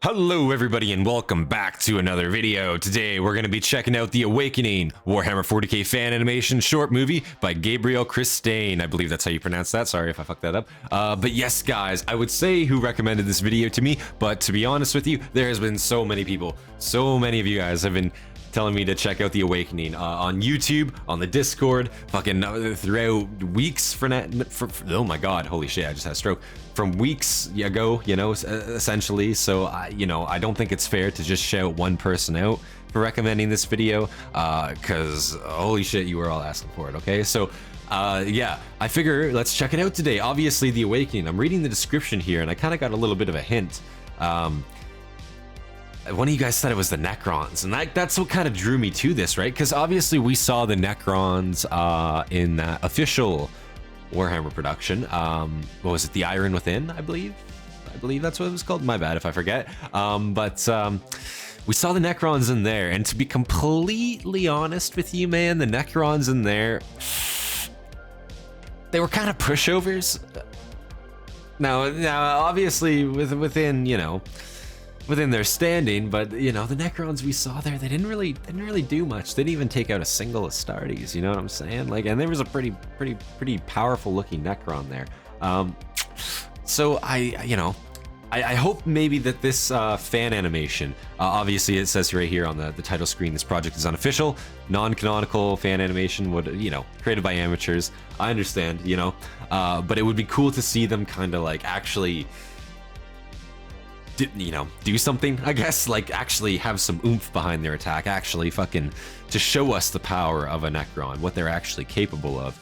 Hello everybody and welcome back to another video. Today we're going to be checking out the Awakening Warhammer 40K fan animation short movie by Gabriel Christtiane. I believe that's how you pronounce that. Sorry if I fucked that up. But yes guys, I would say who recommended this video to me, but to be honest with you, there has been so many people, so many of you guys have been telling me to check out the Awakening on YouTube, on the Discord, fucking throughout weeks oh my god, holy shit, I just had a stroke. From weeks ago, you know, essentially. So I don't think it's fair to just shout one person out for recommending this video, because holy shit, you were all asking for it. Okay, so yeah, I figure let's check it out today. Obviously, the Awakening. I'm reading the description here, and I kind of got a little bit of a hint. One of you guys said it was the Necrons, and that's what kind of drew me to this, right? Because obviously we saw the Necrons in that official Warhammer production. What was it? The Iron Within, I believe that's what it was called. My bad if I forget. But we saw the Necrons in there, and to be completely honest with you, man, the Necrons in there, they were kind of pushovers. Now obviously within, you know, within their standing, but you know, the Necrons we saw there, they didn't really do much. They didn't even take out a single Astartes, you know what I'm saying? Like, and there was a pretty powerful looking Necron there. So I hope maybe that this fan animation, obviously it says right here on the title screen, this project is unofficial, non-canonical fan animation, would, you know, created by amateurs. I understand, you know, but it would be cool to see them kind of like actually, you know, do something, I guess, like actually have some oomph behind their attack, actually fucking to show us the power of a Necron, what they're actually capable of.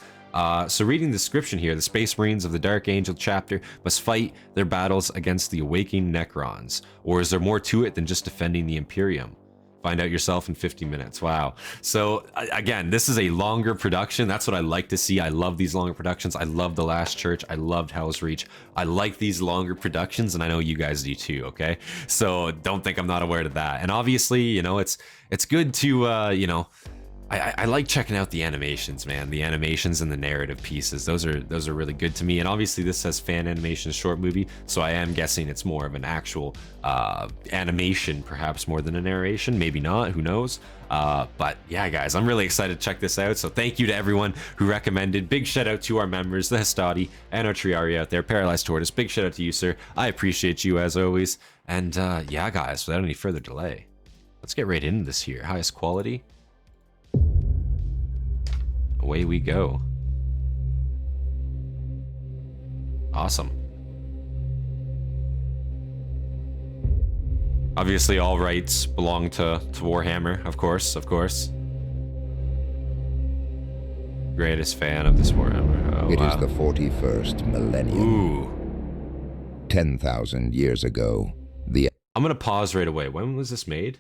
So reading the description here, the Space Marines of the Dark Angel chapter must fight their battles against the awakening Necrons. Or is there more to it than just defending the Imperium? Find out yourself in 50 minutes. Wow. So again, this is a longer production. That's what I like to see. I love these longer productions. I love The Last Church. I loved Hell's Reach. I like these longer productions, and I know you guys do too, okay? So don't think I'm not aware of that. And obviously, you know, it's good to, you know, I like checking out the animations, man. The animations and the narrative pieces. Those are really good to me. And obviously this says fan animation short movie, so I am guessing it's more of an actual animation, perhaps more than a narration. Maybe not, who knows? But yeah, guys, I'm really excited to check this out. So thank you to everyone who recommended. Big shout out to our members, the Hastati and our Triarii out there, Paralyzed Tortoise. Big shout out to you, sir. I appreciate you as always. And yeah, guys, without any further delay, let's get right into this here. Highest quality. Away we go. Awesome. Obviously all rights belong to Warhammer, of course. Greatest fan of this Warhammer. Oh, It wow. is the 41st millennium. Ooh. 10,000 years ago, I'm gonna pause right away. When was this made?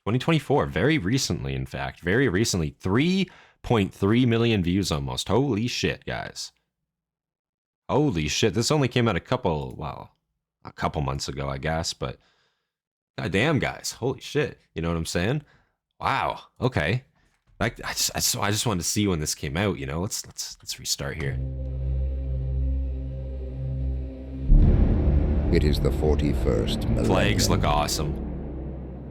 2024, very recently, in fact, very recently. 3.3 million views almost. Holy shit, guys. Holy shit, this only came out a couple months ago, I guess, but goddamn, guys, holy shit, you know what I'm saying? Wow, okay. I just wanted to see when this came out, you know. Let's restart here. It is the 41st millennium. Flags look awesome.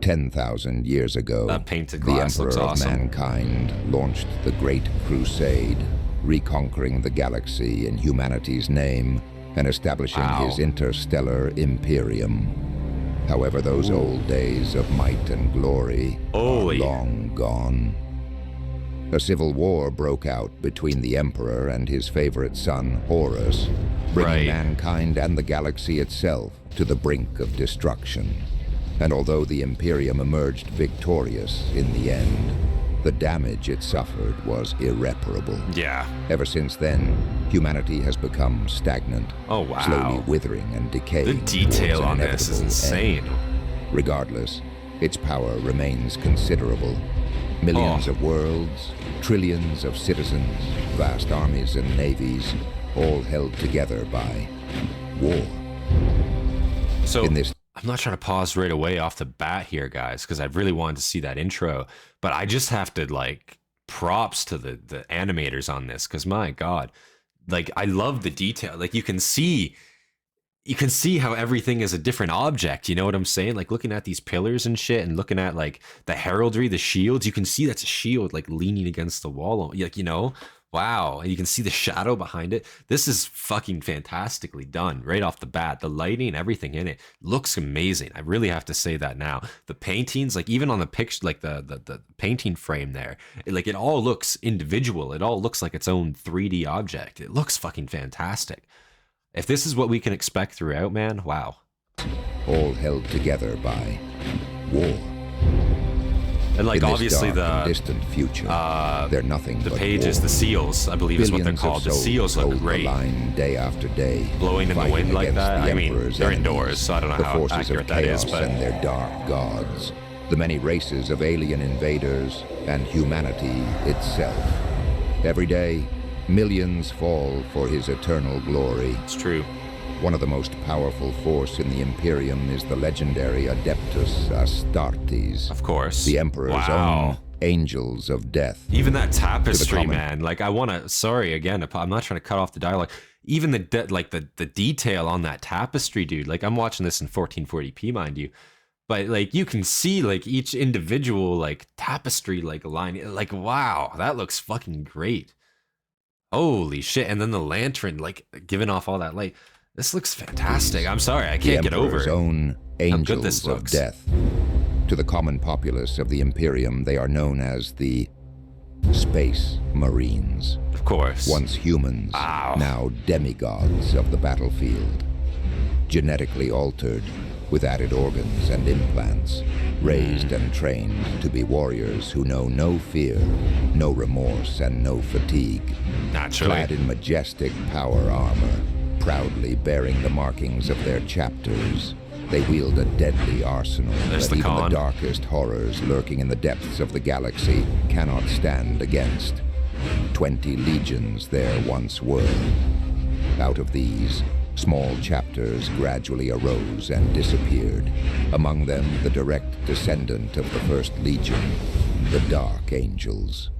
10,000 years ago, That painted the glass Emperor looks of awesome. Mankind launched the Great Crusade, reconquering the galaxy in humanity's name and establishing his interstellar imperium. However, those old days of might and glory are long gone. A civil war broke out between the Emperor and his favorite son, Horus, bringing mankind and the galaxy itself to the brink of destruction. And although the Imperium emerged victorious in the end, the damage it suffered was irreparable. Yeah. Ever since then, humanity has become stagnant, slowly withering and decaying. The detail on this is insane. Regardless, its power remains considerable. Millions of worlds, trillions of citizens, vast armies and navies, all held together by war. So I'm not trying to pause right away off the bat here, guys, because I really wanted to see that intro, but I just have to, like, props to the animators on this, because my God, like, I love the detail. Like, you can see you can see how everything is a different object. You know what I'm saying? Like looking at these pillars and shit, and looking at like the heraldry, the shields, you can see that's a shield like leaning against the wall. Like, you know, wow. And you can see the shadow behind it. This is fucking fantastically done right off the bat. The lighting, everything in it looks amazing. I really have to say that now. The paintings, like even on the picture, like the painting frame there, like it all looks individual. It all looks like its own 3D object. It looks fucking fantastic. If this is what we can expect throughout, man, wow. All held together by war. And like in obviously this dark the and distant future, they're nothing the but pages, war. the seals, I believe is what they're called. The seals look great. The line day after day, blowing in the wind like that. I mean, they're indoors, so I don't know how accurate that is, but and their dark gods, the many races of alien invaders, and humanity itself. Every day, millions fall for his eternal glory. It's true. One of the most powerful force in the Imperium is the legendary Adeptus Astartes. Of course. The Emperor's own angels of death. Even that tapestry, man. Like, I want to, sorry, again, I'm not trying to cut off the dialogue. Even the detail on that tapestry, dude. Like, I'm watching this in 1440p, mind you. But, like, you can see, like, each individual, like, tapestry, like, line. Like, wow, that looks fucking great. Holy shit. And then the lantern, like, giving off all that light. This looks fantastic. I'm sorry, I can't get over it. Own angels of death. To the common populace of the Imperium, they are known as the Space Marines. Of course. Once humans, now demigods of the battlefield. Genetically altered, with added organs and implants, raised and trained to be warriors who know no fear, no remorse, and no fatigue. Naturally. Clad in majestic power armor, proudly bearing the markings of their chapters, they wield a deadly arsenal that even the darkest horrors lurking in the depths of the galaxy cannot stand against. 20 legions there once were. Out of these, small chapters gradually arose and disappeared. Among them, the direct descendant of the First Legion, the Dark Angels.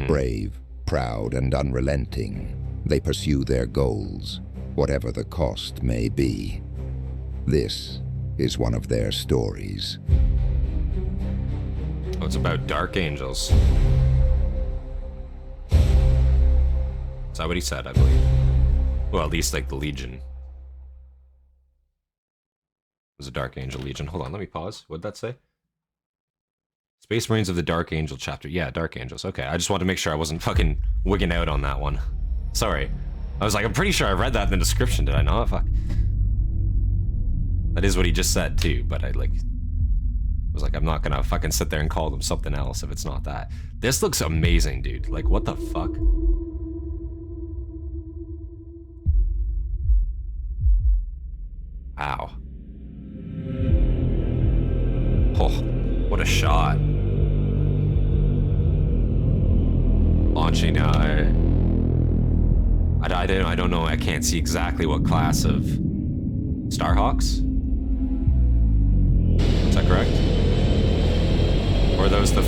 Brave, proud, and unrelenting, they pursue their goals, whatever the cost may be. This is one of their stories. Oh, it's about Dark Angels. Is that what he said, I believe? Well, at least like the Legion. It was a Dark Angel Legion. Hold on, let me pause. What'd that say? Space Marines of the Dark Angel chapter. Yeah, Dark Angels. Okay, I just wanted to make sure I wasn't fucking wigging out on that one. Sorry. I was like, I'm pretty sure I read that in the description, did I not? Fuck. That is what he just said, too, but I was like, I'm not gonna fucking sit there and call them something else if it's not that. This looks amazing, dude. Like, what the fuck? Wow. Oh, what a shot. Launching, I don't know, I can't see exactly what class of Starhawks? Is that correct? Or are those the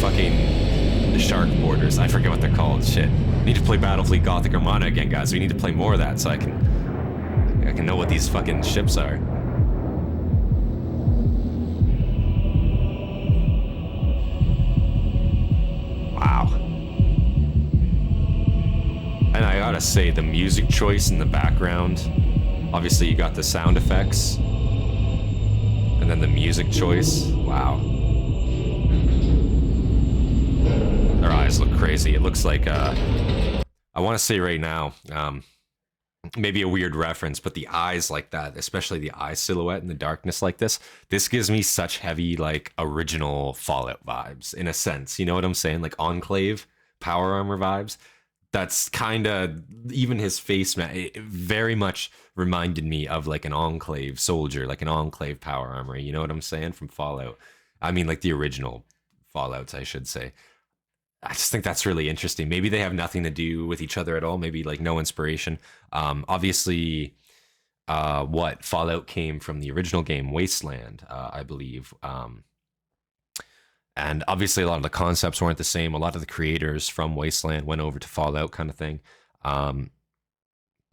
shark boarders? I forget what they're called, shit. Need to play Battlefleet Gothic Armada again, guys. We need to play more of that so I can know what these fucking ships are. Wow. And I gotta say, the music choice in the background, obviously you got the sound effects, and then the music choice, wow. Their eyes look crazy. It looks like, I want to say right now, maybe a weird reference, but the eyes like that, especially the eye silhouette in the darkness like this gives me such heavy, like, original Fallout vibes, in a sense. You know what I'm saying? Like Enclave, power armor vibes. That's kind of, even his face, man, it very much reminded me of like an Enclave soldier, like an Enclave power armor. You know what I'm saying? From Fallout. I mean, like the original Fallouts, I should say. I just think that's really interesting. Maybe they have nothing to do with each other at all. Maybe like no inspiration. Obviously, what Fallout came from the original game, Wasteland, I believe. And obviously a lot of the concepts weren't the same. A lot of the creators from Wasteland went over to Fallout kind of thing. But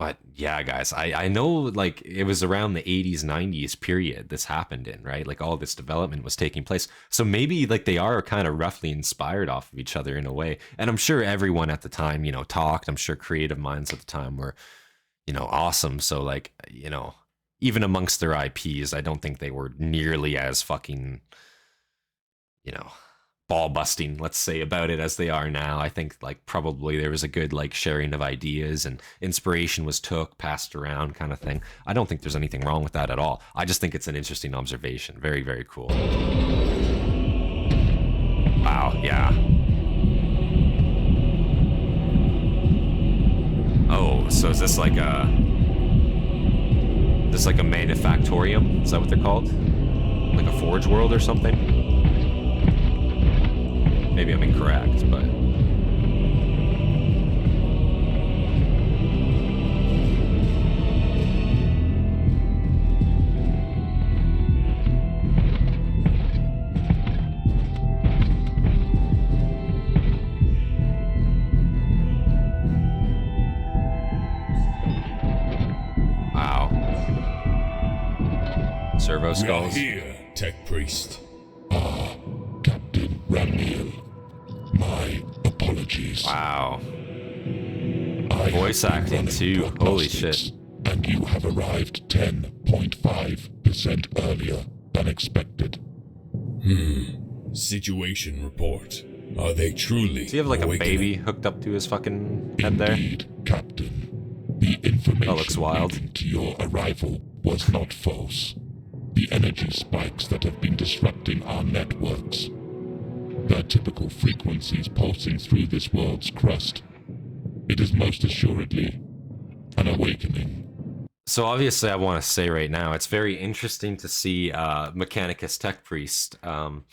But yeah, guys, I know like it was around the 80s, 90s period this happened in, right? Like all this development was taking place. So maybe like they are kind of roughly inspired off of each other in a way. And I'm sure everyone at the time, you know, talked. I'm sure creative minds at the time were, you know, awesome. So like, you know, even amongst their IPs, I don't think they were nearly as fucking, you know, ball busting, let's say, about it as they are now. I think like probably there was a good like sharing of ideas and inspiration was passed around kind of thing. I don't think there's anything wrong with that at all. I just think it's an interesting observation. Very, very cool. Wow, yeah. Oh, so is this like a manufactorium? Is that what they're called? Like a forge world or something? Maybe I'm incorrect, but... Wow. Servo skulls. We are here, Tech Priest. Captain Ramiel. My apologies. Wow. I Voice have been acting running too. Holy prognostics, shit. And you have arrived 10.5% earlier than expected. Situation report. Are they truly Does he have like awakening? a baby hooked up to his fucking head there? Indeed, Captain. The information That looks wild. leading to your arrival was not false. The energy spikes that have been disrupting our networks. Their typical frequencies pulsing through this world's crust. It is most assuredly an awakening. So obviously I want to say right now, it's very interesting to see Mechanicus Tech Priest and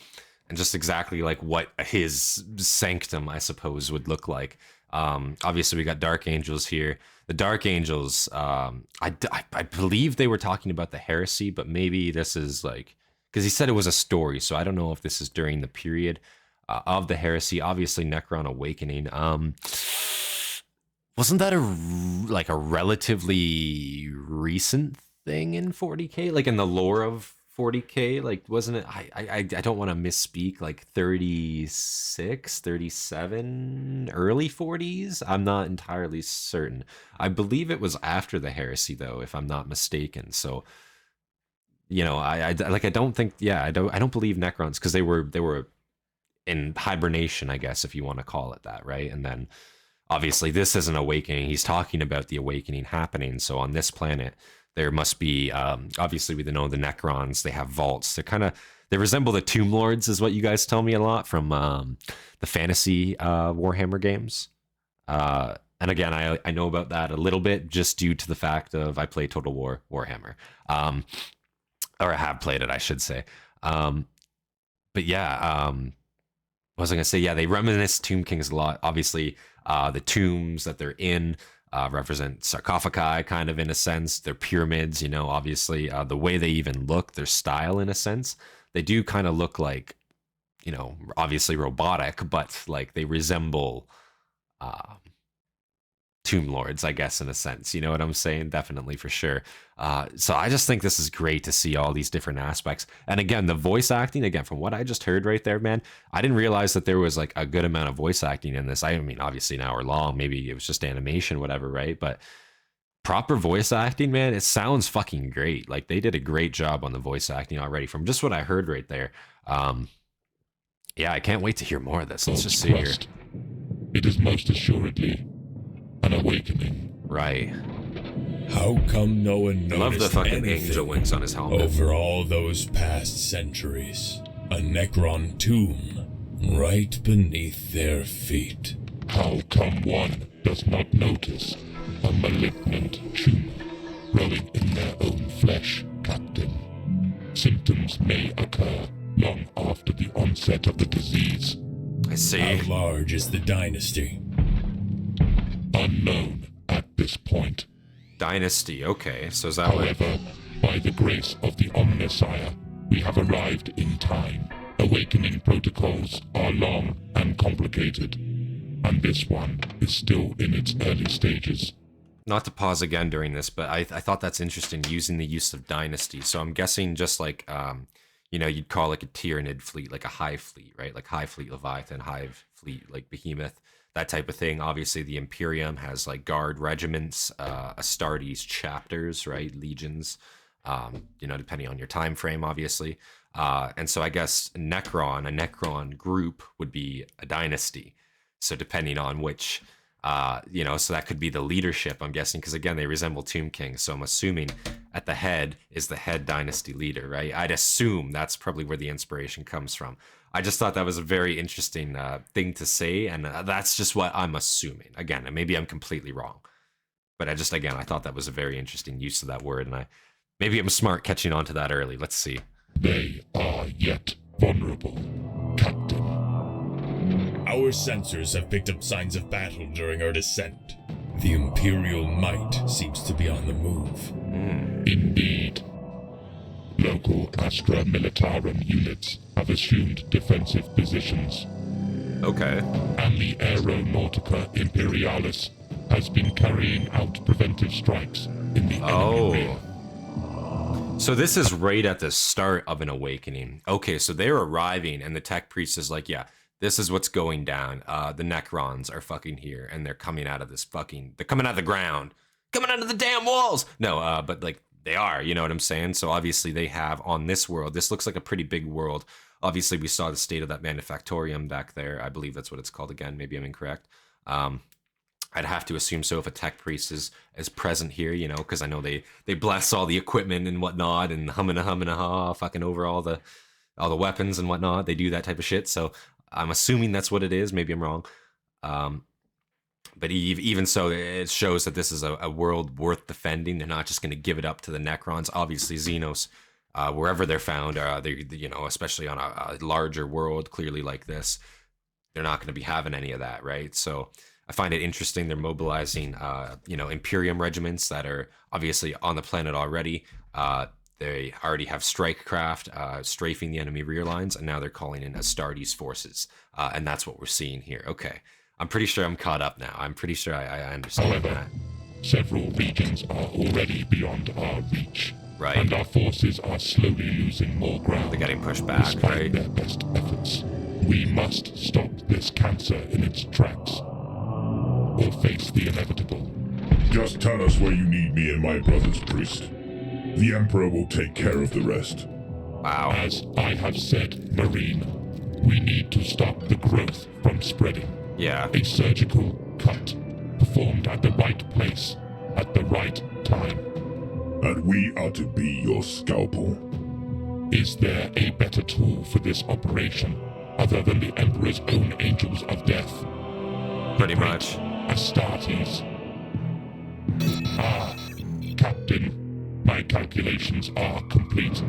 just exactly like what his sanctum, I suppose, would look like. Obviously we got Dark Angels here. The Dark Angels, I believe they were talking about the heresy, but maybe this is like, because he said it was a story, so I don't know if this is during the period of the heresy. Obviously Necron Awakening. Wasn't that a relatively recent thing in 40K? Like in the lore of 40K? Like, wasn't it? I don't want to misspeak. Like 36, 37, early 40s? I'm not entirely certain. I believe it was after the heresy, though, if I'm not mistaken. So, you know, I don't think. Yeah, I don't believe Necrons because they were in hibernation, I guess, if you want to call it that, right? And then. Obviously, this is an awakening. He's talking about the awakening happening. So on this planet, there must be, obviously, we know the Necrons, they have vaults. They resemble the Tomb Lords, is what you guys tell me a lot from the fantasy Warhammer games. And again, I know about that a little bit just due to the fact of I play Total War Warhammer. Or I have played it, I should say. But yeah, what was I going to say? Yeah, they reminisce Tomb Kings a lot. Obviously, the tombs that they're in represent sarcophagi, kind of in a sense. They're pyramids, you know, obviously. The way they even look, their style in a sense. They do kind of look like, you know, obviously robotic, but like they resemble Tomb Lords, I guess, in a sense. You know what I'm saying? Definitely, for sure. So I just think this is great to see all these different aspects. And again, the voice acting, again, from what I just heard right there, man, I didn't realize that there was like a good amount of voice acting in this. I mean, obviously an hour long, maybe it was just animation, whatever, right? But proper voice acting, man, it sounds fucking great. Like they did a great job on the voice acting already from just what I heard right there. Yeah, I can't wait to hear more of this. Let's just see here. It is most assuredly an awakening. Right. How come no one I love the noticed fucking anything angel wings on his helmet. over all those past centuries? A Necron tomb right beneath their feet. How come one does not notice a malignant tumor growing in their own flesh, Captain? Symptoms may occur long after the onset of the disease. I see. How large is the dynasty? Unknown at this point. Dynasty, okay. So is that what... However, by the grace of the Omnissiah, we have arrived in time. Awakening protocols are long and complicated, and this one is still in its early stages. not to pause again during this, but I thought that's interesting using the use of dynasty. So I'm guessing just like, you'd call like a Tyranid fleet, like a hive fleet, right? Like hive fleet Leviathan, hive fleet, like Behemoth, that type of thing. Obviously the Imperium has like guard regiments, Astartes chapters, right? Legions, depending on your time frame, obviously. And so I guess a Necron group would be a dynasty. So depending on which, so that could be the leadership, I'm guessing, because again, they resemble Tomb Kings. So I'm assuming at the head is the head dynasty leader, right? I'd assume that's probably where the inspiration comes from. I just thought that was a very interesting thing to say, and that's just what I'm assuming. Again, and maybe I'm completely wrong, but I thought that was a very interesting use of that word, and maybe I'm smart catching on to that early. Let's see. They are yet vulnerable, Captain. Our sensors have picked up signs of battle during our descent. The Imperial might seems to be on the move. Indeed. Local Astra Militarum units have assumed defensive positions. Okay. And the Aeronautica Imperialis has been carrying out preventive strikes in the enemy rear. So this is right at the start of an awakening. Okay, so they're arriving, and the tech priest is like, yeah, this is what's going down. The Necrons are fucking here, and they're coming out of they're coming out of the ground, coming out of the damn walls. No, but like they are, you know what I'm saying? So obviously they have on this world, this looks like a pretty big world. Obviously we saw the state of that manufactorium back there. I believe that's what it's called again. Maybe I'm incorrect. I'd have to assume so if a tech priest is present here, because I know they bless all the equipment and whatnot and hum-and-a fucking over all the weapons and whatnot. They do that type of shit. So I'm assuming that's what it is. Maybe I'm wrong. But even so, it shows that this is a world worth defending. They're not just going to give it up to the Necrons. Obviously, Xenos, wherever they're found, especially on a larger world, clearly like this, they're not going to be having any of that, right? So I find it interesting. They're mobilizing, Imperium regiments that are obviously on the planet already. They already have strike craft strafing the enemy rear lines, and now they're calling in Astartes forces, and that's what we're seeing here. Okay, I'm pretty sure I'm caught up now. I'm pretty sure I understand. However, several regions are already beyond our reach, right? And our forces are slowly losing more ground. They're getting pushed back, despite right? Their best efforts. We must stop this cancer in its tracks, or face the inevitable. Just tell us where you need me and my brothers, priest. The Emperor will take care of the rest. Wow. As I have said, Marine, we need to stop the growth from spreading. Yeah. A surgical cut, performed at the right place, at the right time. And we are to be your scalpel. Is there a better tool for this operation, other than the Emperor's own angels of death? Pretty much. Astartes. Captain. My calculations are complete.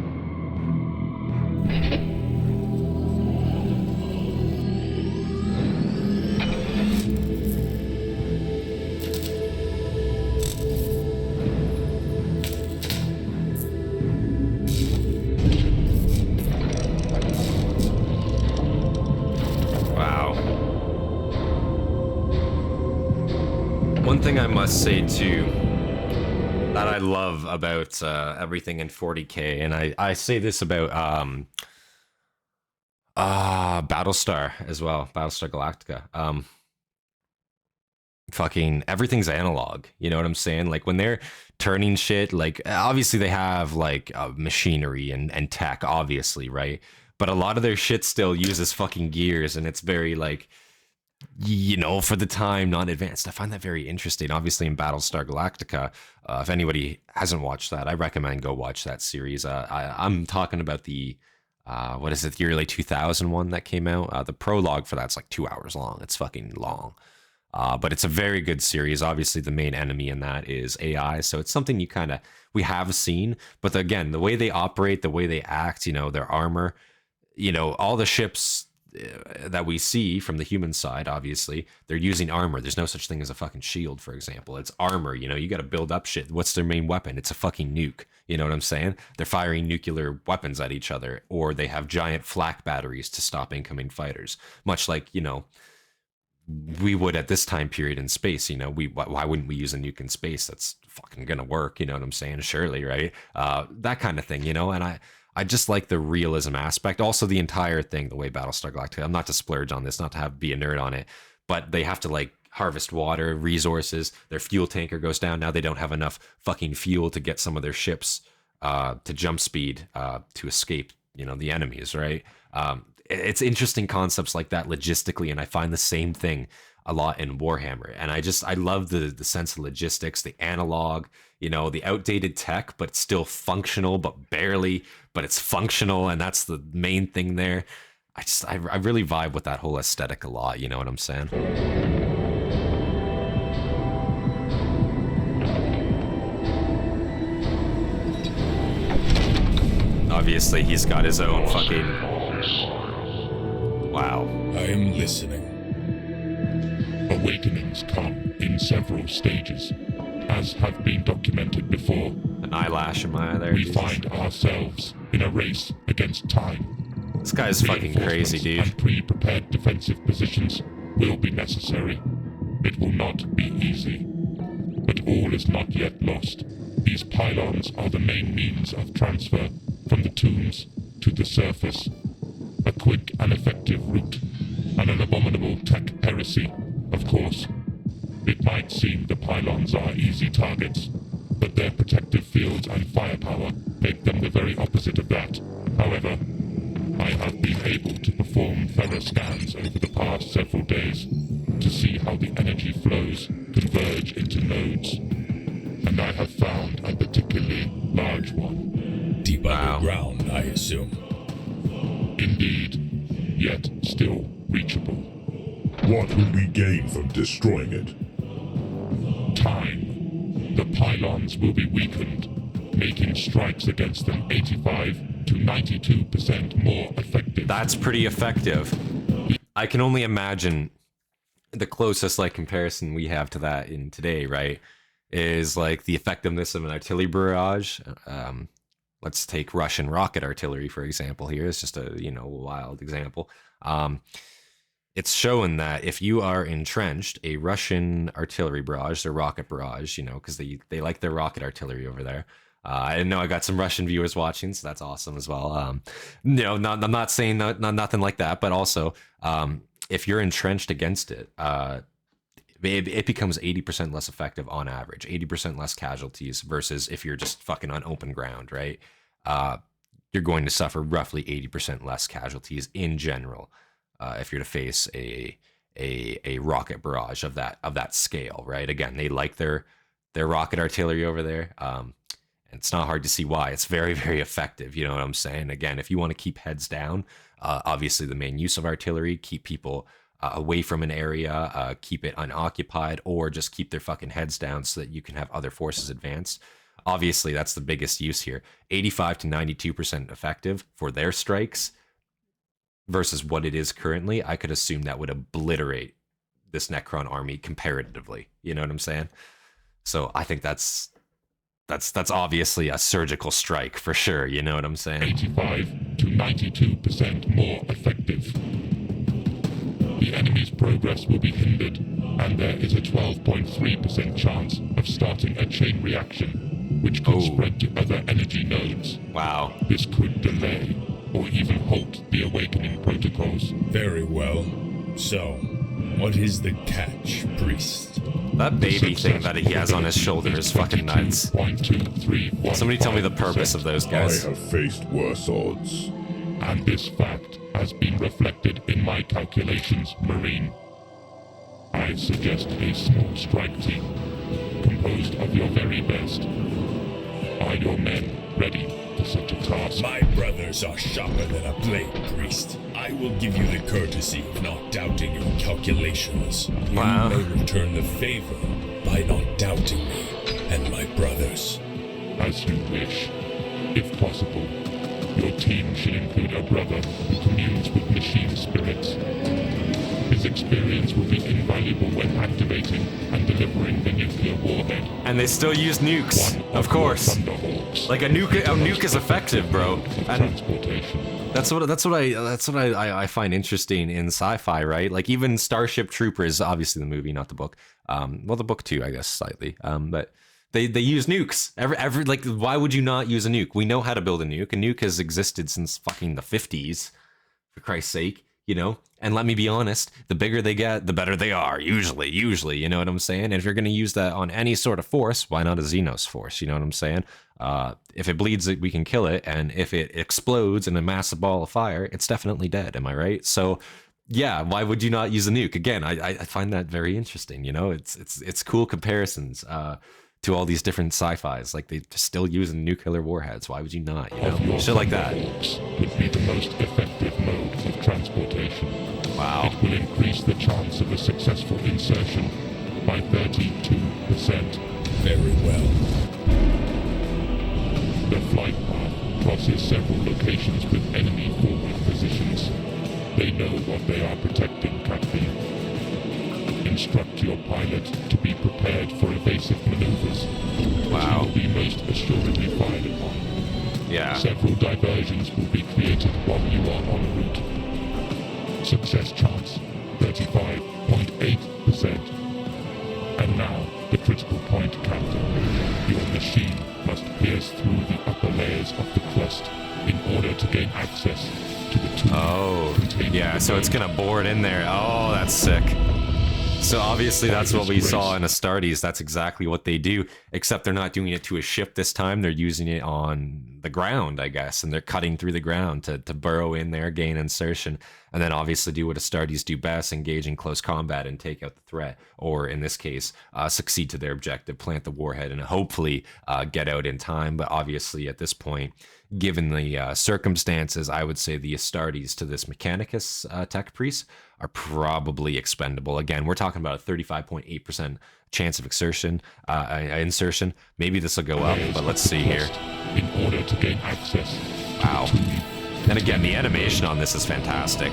Wow. One thing I must say too, that I love about everything in 40K, and I say this about Battlestar as well, Battlestar Galactica. Fucking everything's analog, you know what I'm saying? Like when they're turning shit, like obviously they have like machinery and tech, obviously, right? But a lot of their shit still uses fucking gears, and it's very like, for the time, not advanced. I find that very interesting. Obviously, in Battlestar Galactica, if anybody hasn't watched that, I recommend go watch that series. I'm talking about the, the early 2000 one that came out. The prologue for that's like 2 hours long. It's fucking long. But it's a very good series. Obviously, the main enemy in that is AI, so it's something we have seen. But again, the way they operate, the way they act, their armor, all the ships that we see from the human side, obviously they're using armor. There's no such thing as a fucking shield, for example. It's armor. You got to build up shit. What's their main weapon? It's a fucking nuke. You know what I'm saying? They're firing nuclear weapons at each other, or they have giant flak batteries to stop incoming fighters, much like we would at this time period in space. You know, why wouldn't we use a nuke in space? That's fucking gonna work. You know what I'm saying? Surely, right? That kind of thing. You know, and I just like the realism aspect. Also, the entire thing, the way Battlestar Galactica. I'm not to splurge on this, not to be a nerd on it, but they have to like harvest water, resources. Their fuel tanker goes down. Now they don't have enough fucking fuel to get some of their ships to jump speed to escape, you know, the enemies, right? It's interesting concepts like that logistically, and I find the same thing a lot in Warhammer. And I love the sense of logistics, the analog, you know, the outdated tech, but it's still functional, but barely, but it's functional, and that's the main thing there. I really vibe with that whole aesthetic a lot, you know what I'm saying? Obviously, he's got his own fucking... Wow. I am listening. Awakenings come in several stages, as have been documented before. An eyelash in my eye there. We Jesus. find ourselves in a race against time. This guy's fucking crazy, dude. And pre-prepared defensive positions will be necessary. It will not be easy. But all is not yet lost. These pylons are the main means of transfer from the tombs to the surface. A quick and effective route, and an abominable tech heresy, of course. It might seem the pylons are easy targets, but their protective fields and firepower make them the very opposite of that. However, I have been able to perform thorough scans over the past several days to see how the energy flows converge into nodes, and I have found a particularly large one. Deep underground, I assume. Indeed, yet still reachable. What will we gain from destroying it? Time. The pylons will be weakened, making strikes against them 85 to 92% more effective. That's pretty effective. I can only imagine the closest like comparison we have to that in today, right, is like the effectiveness of an artillery barrage. Let's take Russian rocket artillery, for example, here. It's just a, you know, wild example. It's showing that if you are entrenched, a Russian artillery barrage, their rocket barrage, you know, because they like their rocket artillery over there. I know I got some Russian viewers watching, so that's awesome as well. You know, I'm not saying nothing like that, but also if you're entrenched against it, it becomes 80% less effective on average, 80% less casualties versus if you're just fucking on open ground, right? You're going to suffer roughly 80% less casualties in general if you're to face a rocket barrage of that scale, right? Again, they like their rocket artillery over there. It's not hard to see why. It's very, very effective. You know what I'm saying? Again, if you want to keep heads down, obviously the main use of artillery, keep people away from an area, keep it unoccupied, or just keep their fucking heads down so that you can have other forces advance. Obviously, that's the biggest use here. 85 to 92% effective for their strikes versus what it is currently. I could assume that would obliterate this Necron army comparatively. You know what I'm saying? So I think that's obviously a surgical strike for sure. You know what I'm saying? 85 to 92% more effective. The enemy's progress will be hindered, and there is a 12.3% chance of starting a chain reaction, which could spread to other energy nodes. Wow. This could delay, or even halt the awakening protocols. Very well. So, what is the catch, priest? That baby thing that he has on his shoulder is fucking nuts. Somebody tell me the purpose of those guys. I have faced worse odds. And this fact has been reflected in my calculations, Marine. I suggest a small strike team, composed of your very best. Are your men ready for such a task? My brothers are sharper than a blade, priest. I will give you the courtesy of not doubting your calculations. Wow. You may return the favor by not doubting me and my brothers. As you wish. If possible, your team should include a brother who communes with machine spirits. His His experience will be invaluable when activating and delivering the nuclear warhead. And they still use nukes, of course. Like a nuke is effective, bro. And that's what I find interesting in sci-fi, right? Like even Starship Troopers, obviously the movie, not the book. Well, the book too, I guess, slightly. But they use nukes. Every like, why would you not use a nuke? We know how to build a nuke. A nuke has existed since fucking the 50s, for Christ's sake. You know, and let me be honest, the bigger they get, the better they are, usually, you know what I'm saying? And if you're going to use that on any sort of force, why not a Xenos force, you know what I'm saying? If it bleeds, we can kill it, and if it explodes in a massive ball of fire, it's definitely dead, am I right? So, yeah, why would you not use a nuke? Again, I find that very interesting, you know? It's cool comparisons to all these different sci-fis, like they're still using nuclear warheads, why would you not, you know? Shit like that. Would be the most effective mode of transportation. Wow. It will increase the chance of a successful insertion by 32%. Very well. The flight path crosses several locations with enemy forward positions. They know what they are protecting, Captain. Instruct your pilot to be prepared for evasive maneuvers. Wow. Which will be most assuredly fired upon. Yeah. Several diversions will be created while you are en route. Success chance, 35.8%. And now, the critical point, Captain. Your machine must pierce through the upper layers of the crust in order to gain access to the tomb. Oh, yeah, so it's gonna bore it in there. Oh, that's sick. So obviously that's what we saw in Astartes. That's exactly what they do, except they're not doing it to a ship this time. They're using it on the ground, I guess, and they're cutting through the ground to burrow in there, gain insertion, and then obviously do what Astartes do best, engage in close combat and take out the threat, or in this case, succeed to their objective, plant the warhead, and hopefully get out in time. But obviously at this point, given the circumstances, I would say the Astartes to this Mechanicus tech priest are probably expendable. Again, we're talking about a 35.8% chance of insertion. Maybe this will go up, but let's see here. In order to gain access. Wow. And again, the animation on this is fantastic.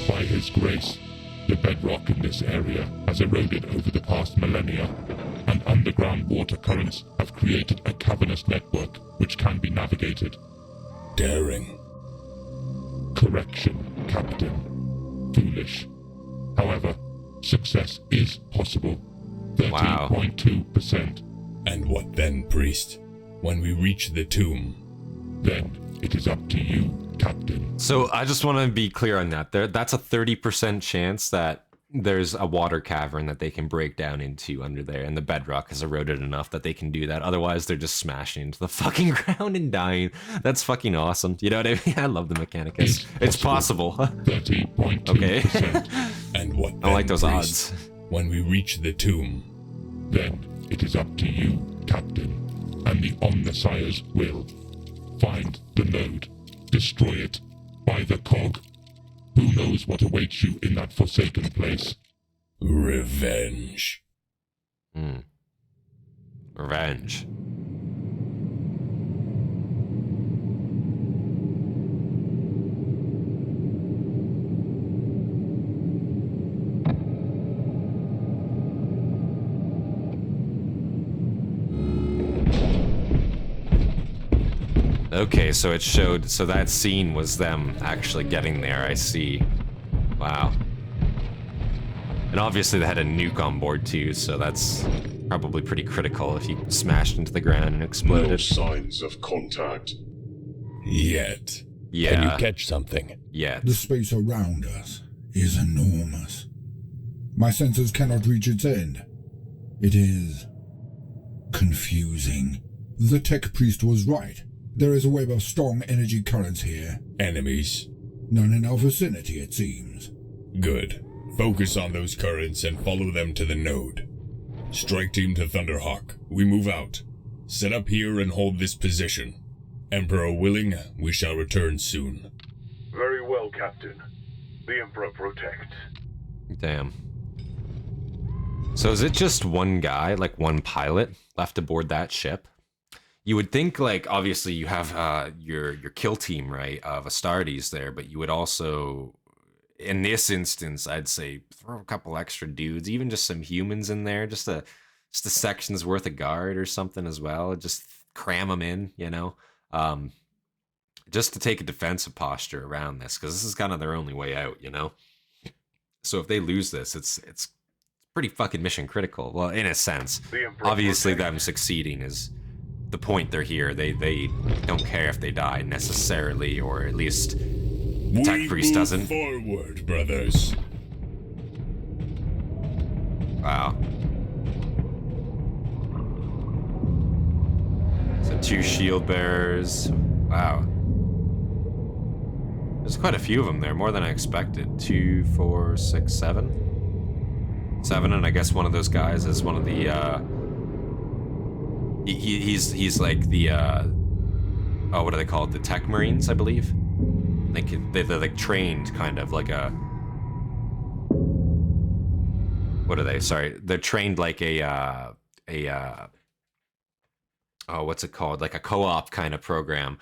By his grace, the bedrock in this area has eroded over the past millennia, and underground water currents have created a cavernous network which can be navigated. Daring. Correction, Captain. Foolish. However, success is possible. 13.2%. And what then, priest? When we reach the tomb? Then it is up to you, Captain. So I just want to be clear on that. That's a 30% chance that there's a water cavern that they can break down into under there, and the bedrock is eroded enough that they can do that. Otherwise, they're just smashing into the fucking ground and dying. That's fucking awesome. You know what I mean? I love the Mechanicus. It's possible. 30.2%. Okay. And what then, I like those priest? odds. When we reach the tomb? Then it is up to you, Captain, and the Omnisires will find the node, destroy it, by the cog. Who knows what awaits you in that forsaken place? Revenge. Revenge. Okay, so it showed, so that scene was them actually getting there, I see. Wow. And obviously they had a nuke on board too, so that's probably pretty critical if you smashed into the ground and exploded. No signs of contact. Yet. Yeah. Can you catch something? Yet. The space around us is enormous. My senses cannot reach its end. It is confusing. The tech priest was right. There is a web of strong energy currents here. Enemies? None in our vicinity, it seems. Good. Focus on those currents and follow them to the node. Strike team to Thunderhawk. We move out. Set up here and hold this position. Emperor willing, we shall return soon. Very well, Captain. The Emperor protects. Damn. So is it just one guy, like one pilot, left aboard that ship? You would think, like, obviously you have your kill team, right, of Astartes there, but you would also, in this instance, I'd say throw a couple extra dudes, even just some humans in there, just a section's worth of guard or something as well. Just cram them in, you know, just to take a defensive posture around this, because this is kind of their only way out, you know. So if they lose this, it's pretty fucking mission critical. Well, in a sense, obviously them succeeding is the point they're here. They don't care if they die necessarily, or at least the tech priest doesn't. Forward, brothers. Wow. So 2 shield bearers. Wow. There's quite a few of them there, more than I expected. 2, 4, 6, 7. 7, and I guess one of those guys is one of the he's like the oh, what are they called? The tech marines, I believe. Like they're like trained kind of like a, what are they? Sorry, they're trained like a oh, what's it called? Like a co-op kind of program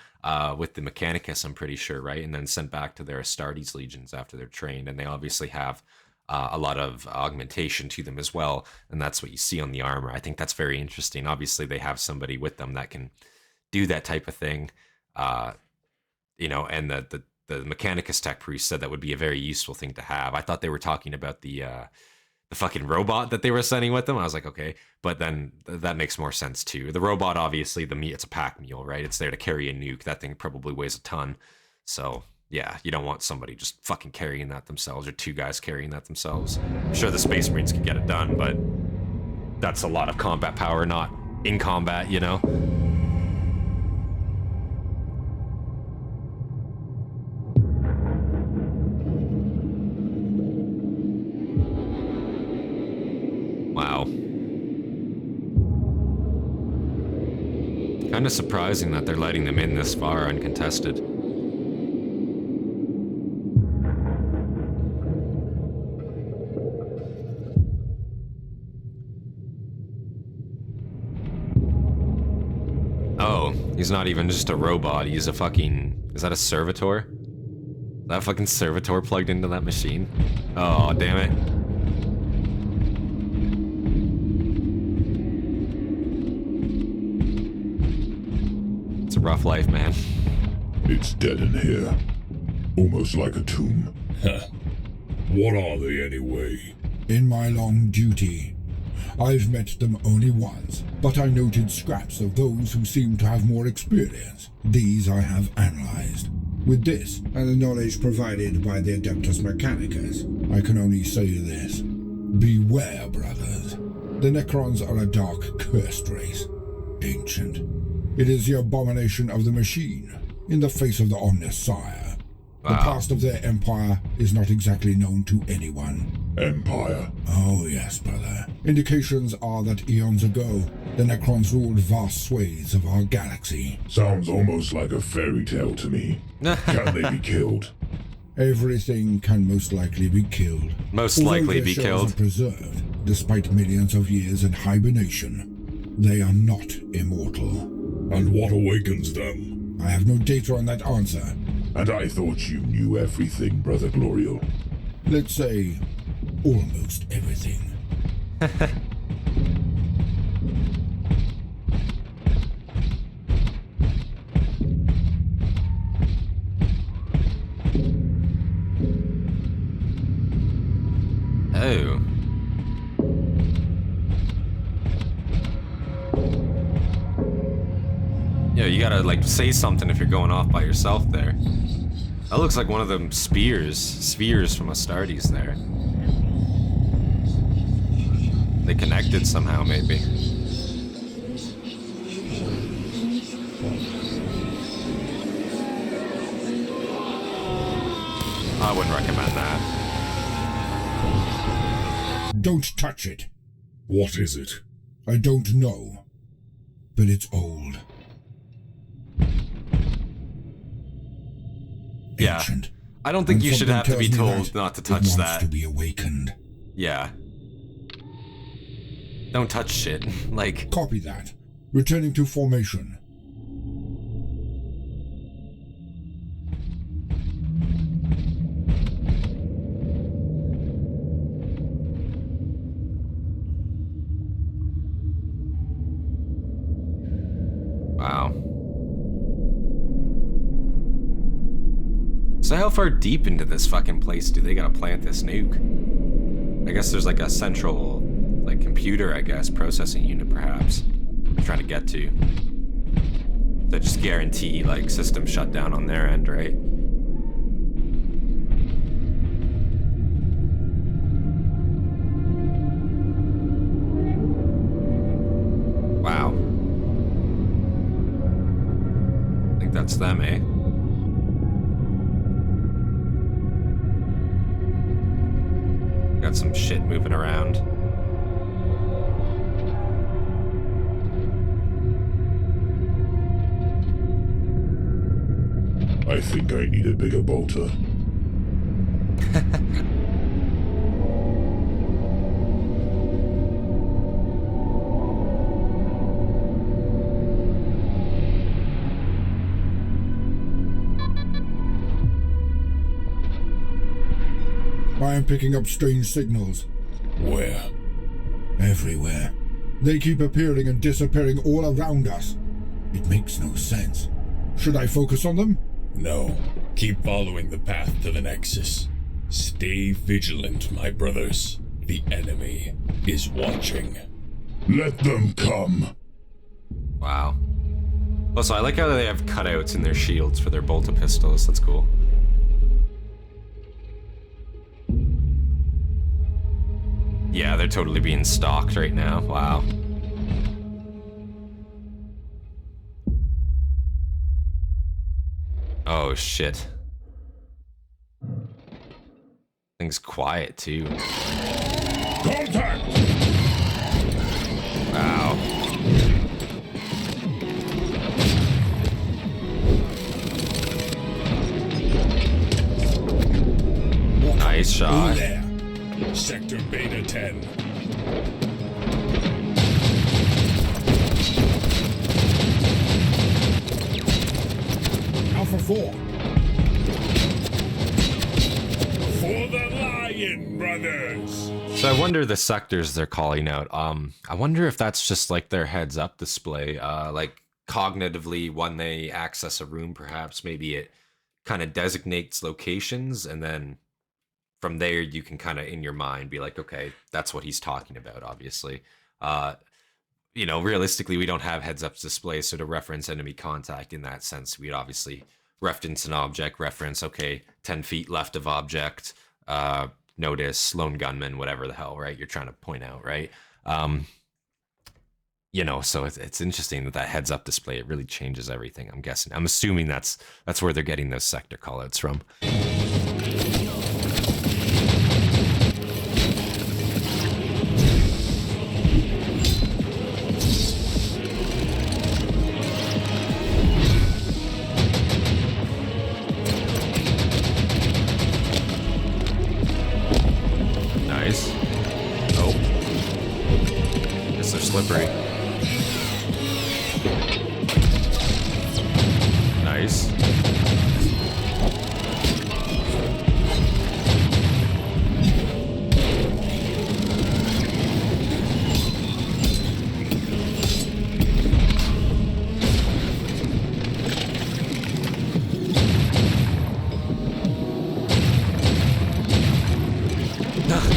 with the Mechanicus, I'm pretty sure, right? And then sent back to their Astartes legions after they're trained, and they obviously have a lot of augmentation to them as well, and that's what you see on the armor. I think that's very interesting. Obviously, they have somebody with them that can do that type of thing, you know. And the Mechanicus tech priest said that would be a very useful thing to have. I thought they were talking about the fucking robot that they were sending with them. I was like, okay, but then that makes more sense too. The robot, obviously, it's a pack mule, right? It's there to carry a nuke. That thing probably weighs a ton, so. Yeah, you don't want somebody just fucking carrying that themselves, or 2 guys carrying that themselves. I'm sure the Space Marines can get it done, but that's a lot of combat power, not in combat, you know? Wow. Kind of surprising that they're letting them in this far uncontested. Oh, he's not even just a robot, he's a fucking... Is that a servitor? Is that fucking servitor plugged into that machine? Oh, damn it. It's a rough life, man. It's dead in here. Almost like a tomb. Huh. What are they anyway? In my long duty, I've met them only once, but I noted scraps of those who seem to have more experience. These I have analyzed. With this, and the knowledge provided by the Adeptus Mechanicus, I can only say this. Beware, brothers. The Necrons are a dark, cursed race. Ancient. It is the abomination of the machine, in the face of the Omnis Sire. The past of their empire is not exactly known to anyone. Empire? Oh yes, brother. Indications are that eons ago, the Necrons ruled vast swathes of our galaxy. Sounds almost like a fairy tale to me. Can they be killed? Everything can most likely be killed. Most likely be killed. Are preserved, despite millions of years in hibernation. They are not immortal. And what awakens them? I have no data on that answer. And I thought you knew everything, Brother Glorial. Let's say, almost everything. Oh. Yeah, you gotta, like, say something if you're going off by yourself there. That looks like one of them spheres from Astartes there. They connected somehow, maybe. I wouldn't recommend that. Don't touch it. What is it? I don't know, but it's old. Yeah. Ancient. I don't think And you should have to be something tells me told that not to it touch wants that. to be awakened. Yeah. Don't touch shit. Like... Copy that. Returning to formation. So how far deep into this fucking place do they gotta plant this nuke? I guess there's like a central, like, computer, I guess, processing unit perhaps they're trying to get to. That just guarantee, like, system shutdown on their end, right? Wow. I think that's them, eh? Got some shit moving around. I think I need a bigger bolter. I am picking up strange signals. Where? Everywhere. They keep appearing and disappearing all around us. It makes no sense. Should I focus on them? No. Keep following the path to the Nexus. Stay vigilant, my brothers. The enemy is watching. Let them come. Wow. Also, I like how they have cutouts in their shields for their bolter pistols. That's cool. Yeah, they're totally being stalked right now. Wow. Oh, shit. Thing's quiet, too. Contact! Wow. Nice shot. There. Sector Beta 10. Alpha 4. For the Lion, brothers! So I wonder the sectors they're calling out. I wonder if that's just like their heads up display. Like cognitively, when they access a room, perhaps maybe it kind of designates locations, and then from there you can kind of in your mind be like, okay, that's what he's talking about. Obviously, you know, realistically, we don't have heads up display, so to reference enemy contact in that sense, we'd obviously reference an object, reference, okay, 10 feet left of object, notice, lone gunman, whatever the hell, right? You're trying to point out, right? You know, so it's interesting that that heads up display, it really changes everything, I'm guessing. I'm assuming that's where they're getting those sector callouts from. Nice. Oh. Guess they're slippery. Nice.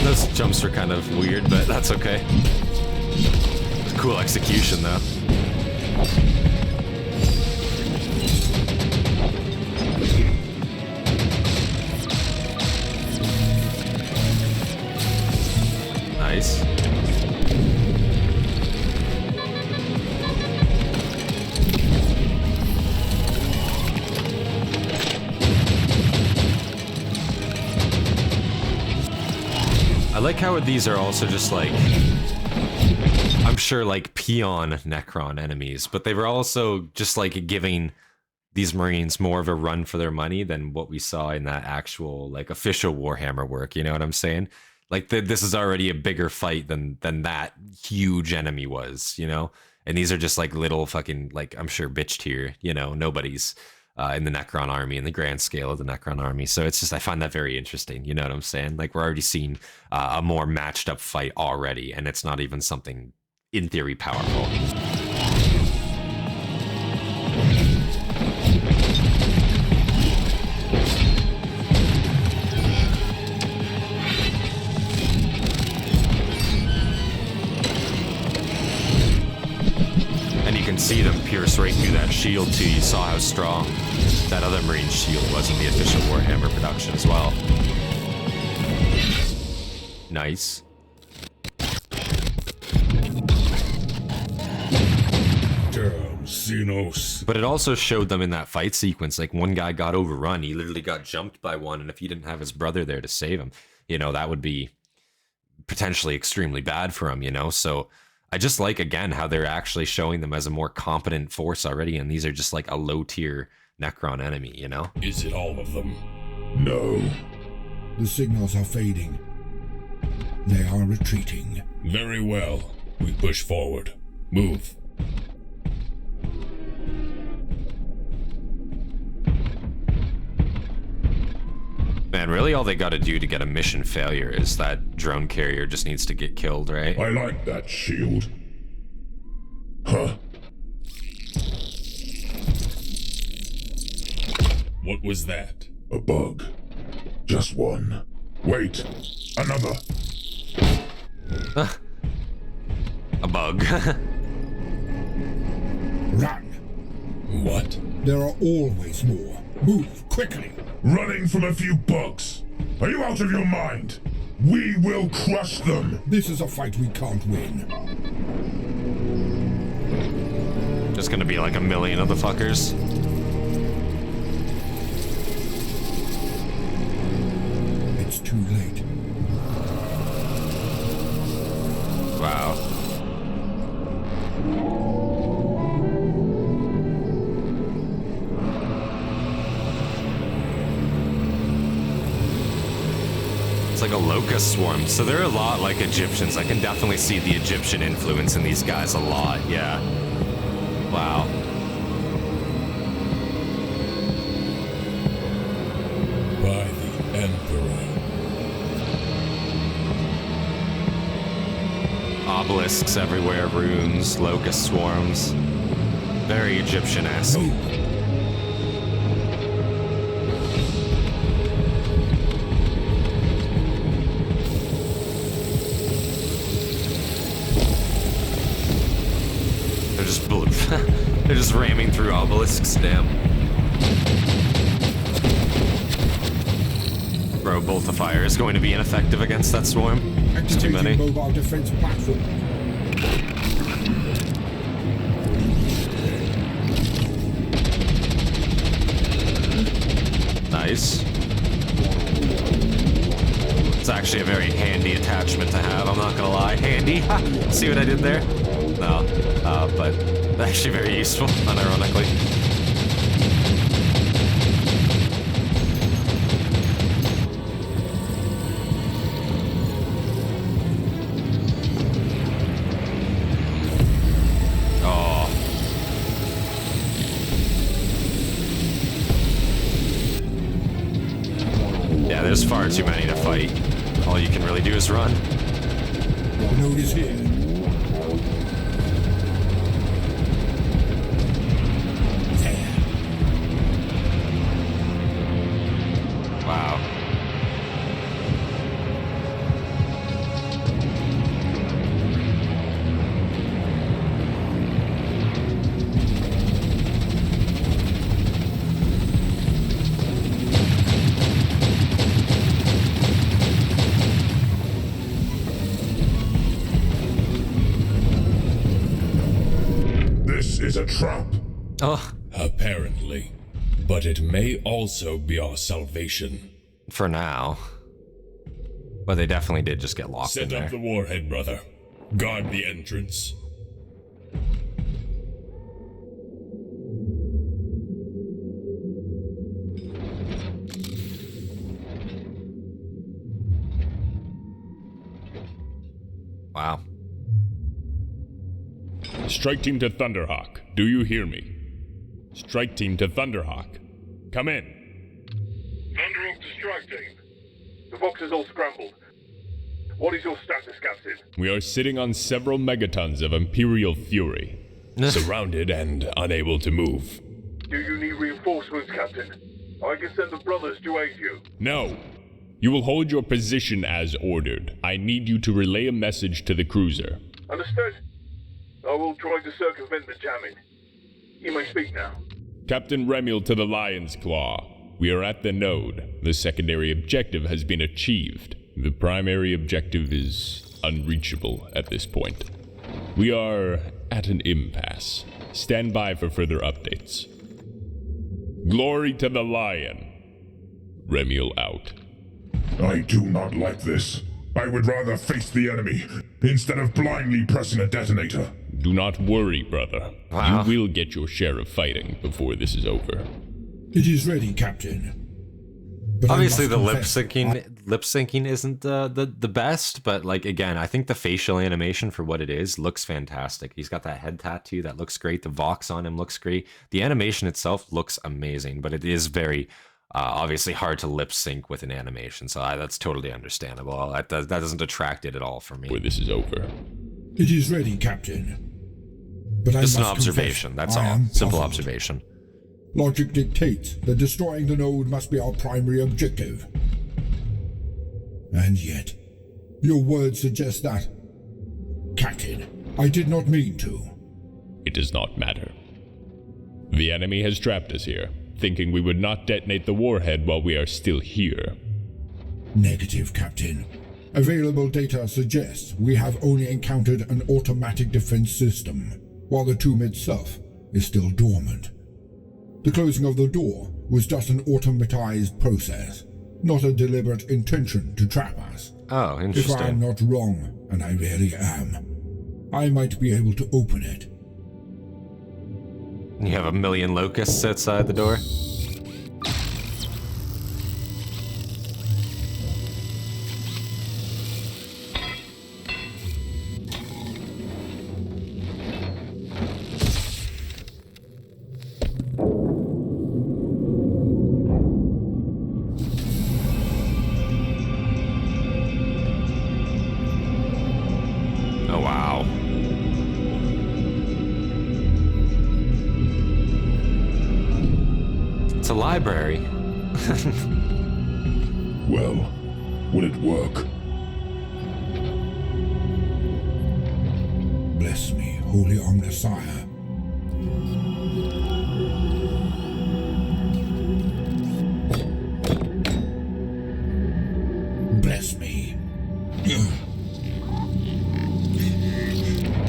Those jumps were kind of weird, but that's okay. Cool execution, though. Nice. I like how these are also just like, I'm sure like peon Necron enemies, but they were also just like giving these Marines more of a run for their money than what we saw in that actual like official Warhammer work. You know what I'm saying? Like this is already a bigger fight than that huge enemy was, you know? And these are just like little fucking, like, I'm sure bitch tier, you know, nobody's in the Necron army, in the grand scale of the Necron army. So it's just, I find that very interesting. You know what I'm saying? Like we're already seeing a more matched up fight already, and it's not even something in theory powerful. right through that shield too. You saw how strong that other Marine's shield was in the official Warhammer production as well. Nice. Damn, Xenos. But it also showed them in that fight sequence, like one guy got overrun. He literally got jumped by one, and if he didn't have his brother there to save him, you know, that would be potentially extremely bad for him, you know? So I just like, again, how they're actually showing them as a more competent force already, and these are just like a low-tier Necron enemy, you know? Is it all of them? No. The signals are fading. They are retreating. Very well. We push forward. Move. Man, really all they gotta do to get a mission failure is that drone carrier just needs to get killed, right? I like that shield. Huh. What was that? A bug. Just one. Wait. Another. A bug. Run! What? There are always more. Move quickly! Running from a few bugs. Are you out of your mind? We will crush them. This is a fight we can't win. Just gonna be like a million of the fuckers. It's too late. Wow. It's like a locust swarm, so they're a lot like Egyptians. I can definitely see the Egyptian influence in these guys a lot, yeah. Wow. By the Emperor. Obelisks everywhere, runes, locust swarms. Very Egyptian-esque. They're just they're just ramming through obelisks, damn. Bro, Bolt of Fire is going to be ineffective against that swarm. It's too many. Mobile defense platform. Nice. It's actually a very handy attachment to have, I'm not gonna lie. Handy? See what I did there? No. But actually very useful, unironically. There's far too many to fight. All you can really do is run. The node is here. There. Wow. Is a trap. Oh. Apparently. But it may also be our salvation. For now. But they definitely did just get locked in Set there. up the warhead, brother. Guard the entrance. Wow. Strike team to Thunderhawk. Do you hear me? Strike team to Thunderhawk. Come in. Thundering to strike team. The box is all scrambled. What is your status, Captain? We are sitting on several megatons of Imperial fury. Surrounded and unable to move. Do you need reinforcements, Captain? I can send the brothers to aid you. No. You will hold your position as ordered. I need you to relay a message to the cruiser. Understood? I will try to circumvent the jamming. You may speak now. Captain Remiel to the Lion's Claw. We are at the node. The secondary objective has been achieved. The primary objective is unreachable at this point. We are at an impasse. Stand by for further updates. Glory to the Lion. Remiel out. I do not like this. I would rather face the enemy instead of blindly pressing a detonator. Do not worry, brother. Wow. You will get your share of fighting before this is over. It is ready, Captain. But Obviously, the lip confess, syncing isn't the best, but like again, I think the facial animation for what it is looks fantastic. He's got that head tattoo that looks great. The Vox on him looks great. The animation itself looks amazing, but it is very obviously hard to lip sync with an animation. So that's totally understandable. That doesn't detract it at all for me. Before this is over. It is ready, Captain. But Just an must observation. confess, That's I all. am Simple puzzled. observation. Logic dictates that destroying the node must be our primary objective. And yet, your words suggest that. Captain, I did not mean to. It does not matter. The enemy has trapped us here, thinking we would not detonate the warhead while we are still here. Negative, Captain. Available data suggests we have only encountered an automatic defense system, while the tomb itself is still dormant. The closing of the door was just an automatized process, not a deliberate intention to trap us. Oh, If interesting. I'm not wrong, and I really am, I might be able to open it. You have a million locusts outside the door. Oh, wow. It's a library. Well, will it work? Bless me, Holy Omnisire. Bless me.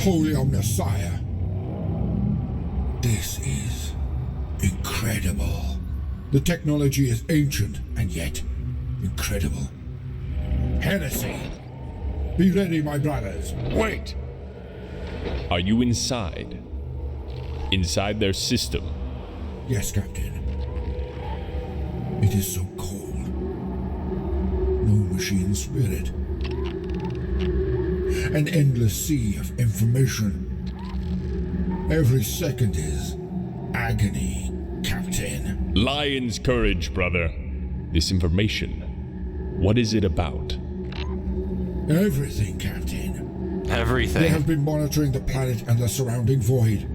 Holy Omnisire. This is incredible. The technology is ancient and yet incredible. Heresy. Be ready, my brothers. Wait! Are you inside? Inside their system? Yes, Captain. It is so cold. No machine spirit. An endless sea of information. Every second is agony, Captain. Lion's courage, brother. This information, what is it about? Everything, Captain. They Everything. have been monitoring the planet and the surrounding void.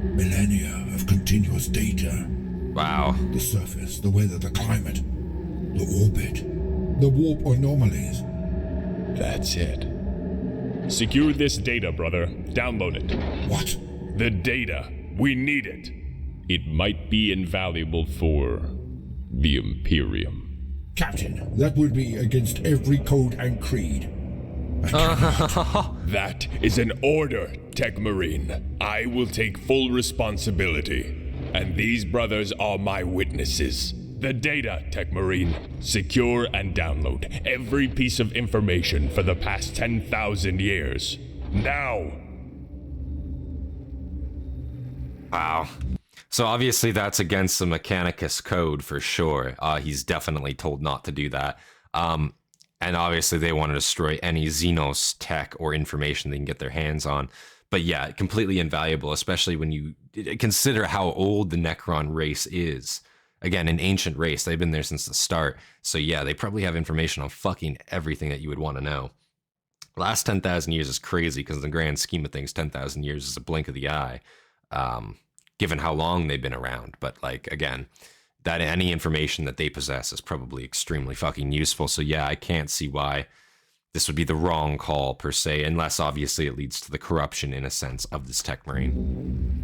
Millennia of continuous data. Wow. The surface, the weather, the climate, the orbit, the warp anomalies. That's it. Secure this data, brother. Download it. What? The data. We need it. It might be invaluable for the Imperium. Captain, that would be against every code and creed. That is an order, Tech Marine. I will take full responsibility. And these brothers are my witnesses. The data, Tech Marine. Secure and download every piece of information for the past 10,000 years. Now! Wow. So obviously that's against the Mechanicus code for sure. He's definitely told not to do that. And obviously they want to destroy any Xenos tech or information they can get their hands on. But yeah, completely invaluable, especially when you consider how old the Necron race is. Again, an ancient race. They've been there since the start. So yeah, they probably have information on fucking everything that you would want to know. Last 10,000 years is crazy because in the grand scheme of things, 10,000 years is a blink of the eye. Given how long they've been around. But like, again, that any information that they possess is probably extremely fucking useful. So yeah, I can't see why this would be the wrong call per se, unless obviously it leads to the corruption in a sense of this Tech Marine.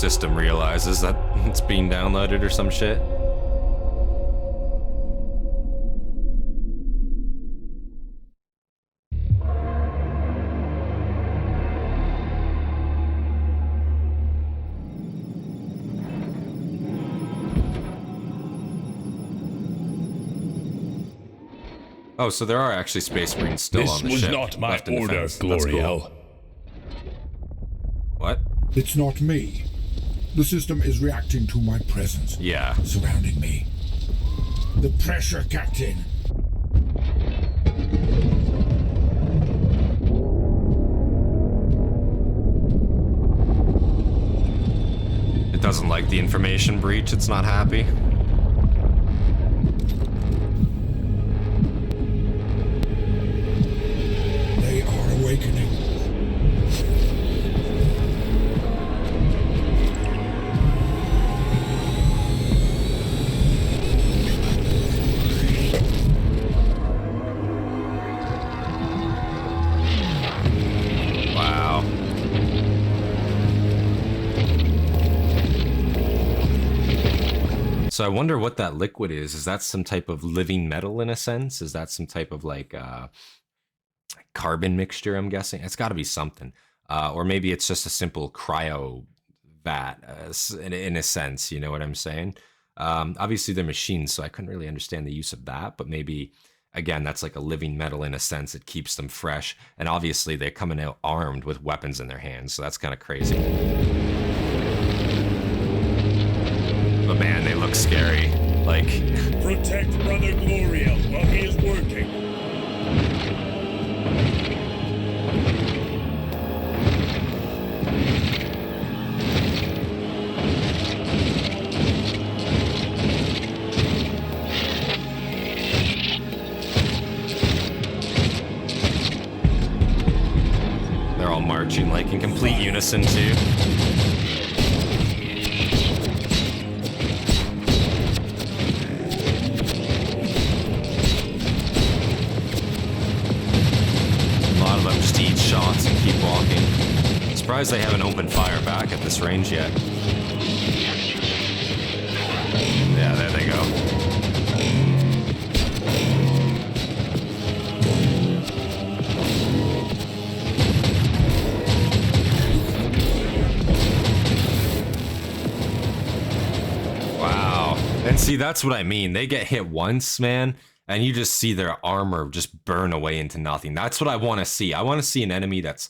system realizes that it's being downloaded or some shit. Oh, so there are actually Space Marines still on the ship. This was not my left in order, defense. That's Gloriel. cool. What? It's not me. The system is reacting to my presence. Yeah. Surrounding me. The pressure, Captain. It doesn't like the information breach. It's not happy. They are awakening. Wow. So I wonder what that liquid is. Is that some type of living metal in a sense? Is that some type of like carbon mixture, I'm guessing? It's got to be something. Or maybe it's just a simple cryo vat in a sense, you know what I'm saying? Obviously they're machines, so I couldn't really understand the use of that, but maybe, again, that's like a living metal in a sense. It keeps them fresh, and obviously they're coming out armed with weapons in their hands, so that's kind of crazy. But man, they look scary. Like... Protect Brother Gloriel while he is working. They're all marching like in complete unison too. A lot of them just eat shots and keep walking. Surprised they haven't opened fire back at this range yet. Yeah, there they go. And see, that's what I mean. They get hit once, man, and you just see their armor just burn away into nothing. That's what I want to see. I want to see an enemy that's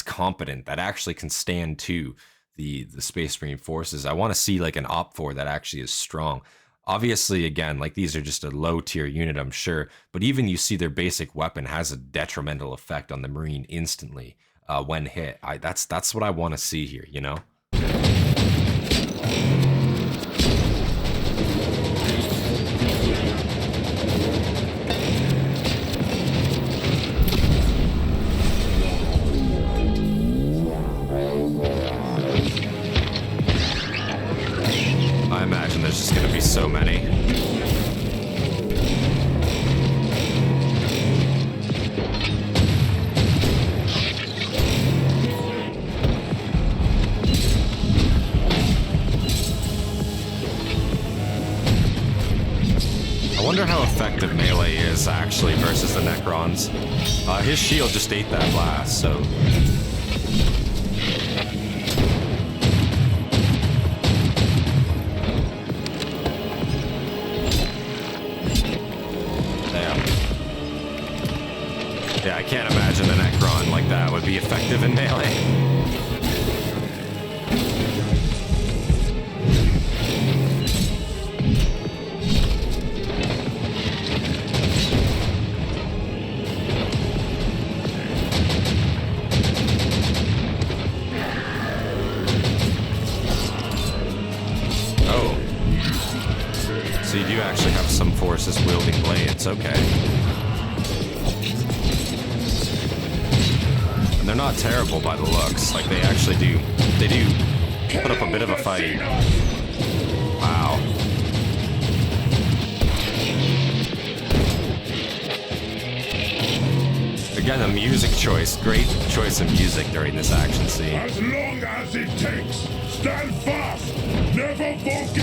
competent, that actually can stand to the Space Marine forces. I want to see like an OPFOR that actually is strong. Obviously, again, like these are just a low tier unit, I'm sure, but even you see their basic weapon has a detrimental effect on the Marine instantly when hit. That's what I want to see here, you know? I imagine there's just gonna be so many. I wonder how effective melee is actually versus the Necrons. His shield just ate that blast, so... Yeah, I can't imagine a Necron like that would be effective in melee. Oh. So you do actually have some forces wielding blades, okay. They're not terrible by the looks. Like they actually do put up a bit of a fight. Wow. Again, a music choice. Great choice of music during this action scene. As long as it takes, stand fast. Never forget.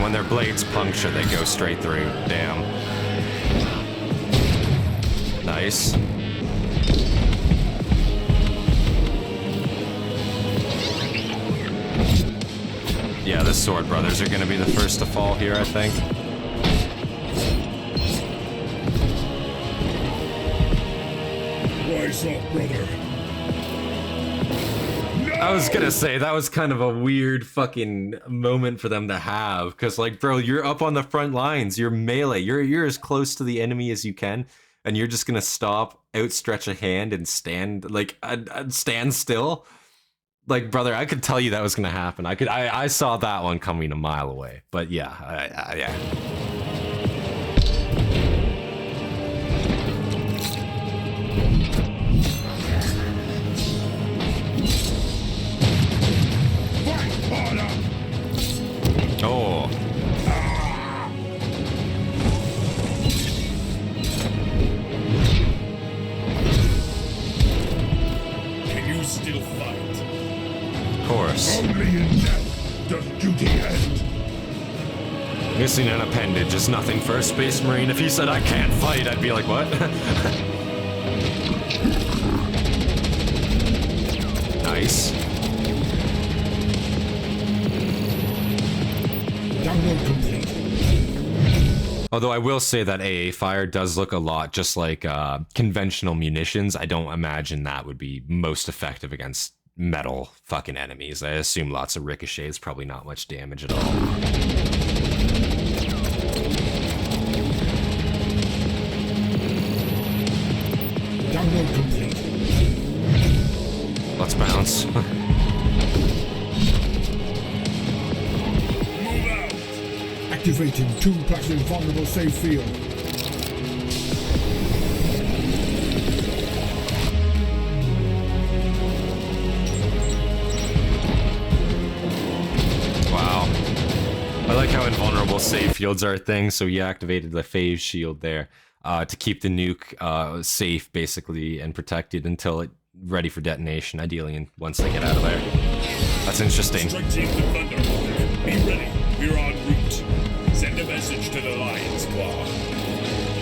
When their blades puncture, they go straight through. Damn. Nice. Yeah, the Sword Brothers are gonna be the first to fall here, I think. Rise up, brother. I was gonna say, that was kind of a weird fucking moment for them to have, because, like, bro, you're up on the front lines, you're melee, you're as close to the enemy as you can, and you're just gonna stop, outstretch a hand, and stand, like, stand still? Like, brother, I could tell you that was gonna happen. I saw that one coming a mile away, but yeah, yeah. Oh. Can you still fight? Of course. Only in death does duty end. Missing an appendage is nothing for a Space Marine. If he said I can't fight, I'd be like, what? Nice. Download complete. Although I will say that AA fire does look a lot just like conventional munitions. I don't imagine that would be most effective against metal fucking enemies. I assume lots of ricochets, probably not much damage at all. Download complete. Let's bounce. Activating 2 passive vulnerable safe field. Wow. I like how invulnerable safe fields are a thing, so he activated the phase shield there to keep the nuke safe, basically, and protected until it's ready for detonation, ideally, once they get out of there. That's interesting. Strike team to Thunderhawk. Be ready. We're en route. Send a message to the Lion Squad.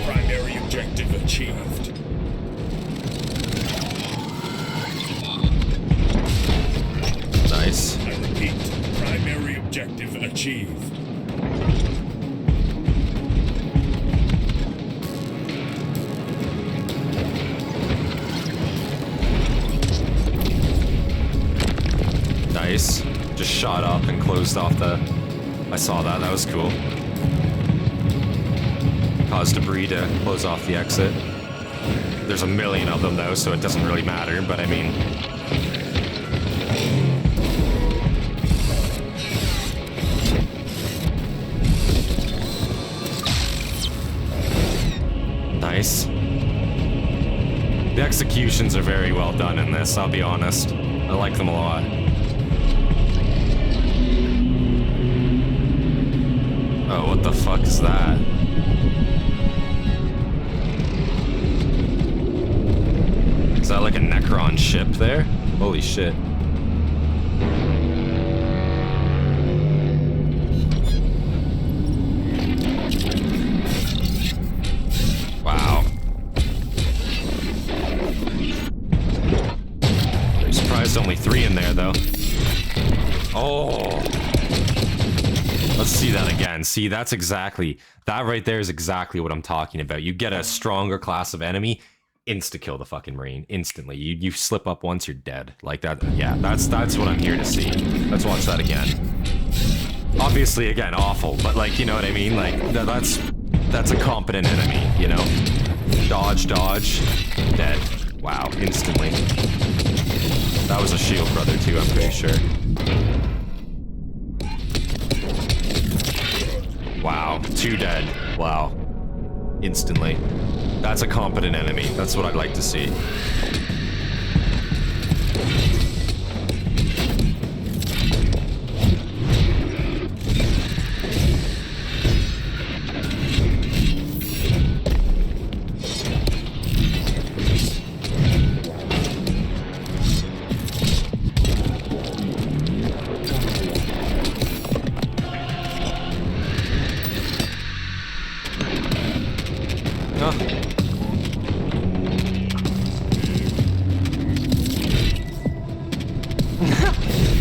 Primary objective achieved. Nice. I repeat, primary objective achieved. Nice. Just shot up and closed off the... I saw that. That was cool. Caused debris to close off the exit. There's a million of them, though, so it doesn't really matter, but I mean... Nice. The executions are very well done in this, I'll be honest. I like them a lot. Oh, what the fuck is that? Is that like a Necron ship there? Holy shit. Wow. I'm surprised only 3 in there, though. Oh. Let's see that again. See, that's exactly... That right there is exactly what I'm talking about. You get a stronger class of enemy, insta-kill the fucking Marine. Instantly. You slip up once, you're dead. Like that. Yeah, that's what I'm here to see. Let's watch that again. Obviously, again, awful. But, like, you know what I mean? Like, that's a competent enemy, you know? Dodge, dodge. Dead. Wow, instantly. That was a shield brother, too, I'm pretty sure. Wow, 2 dead. Wow. instantly. That's a competent enemy. That's what I'd like to see.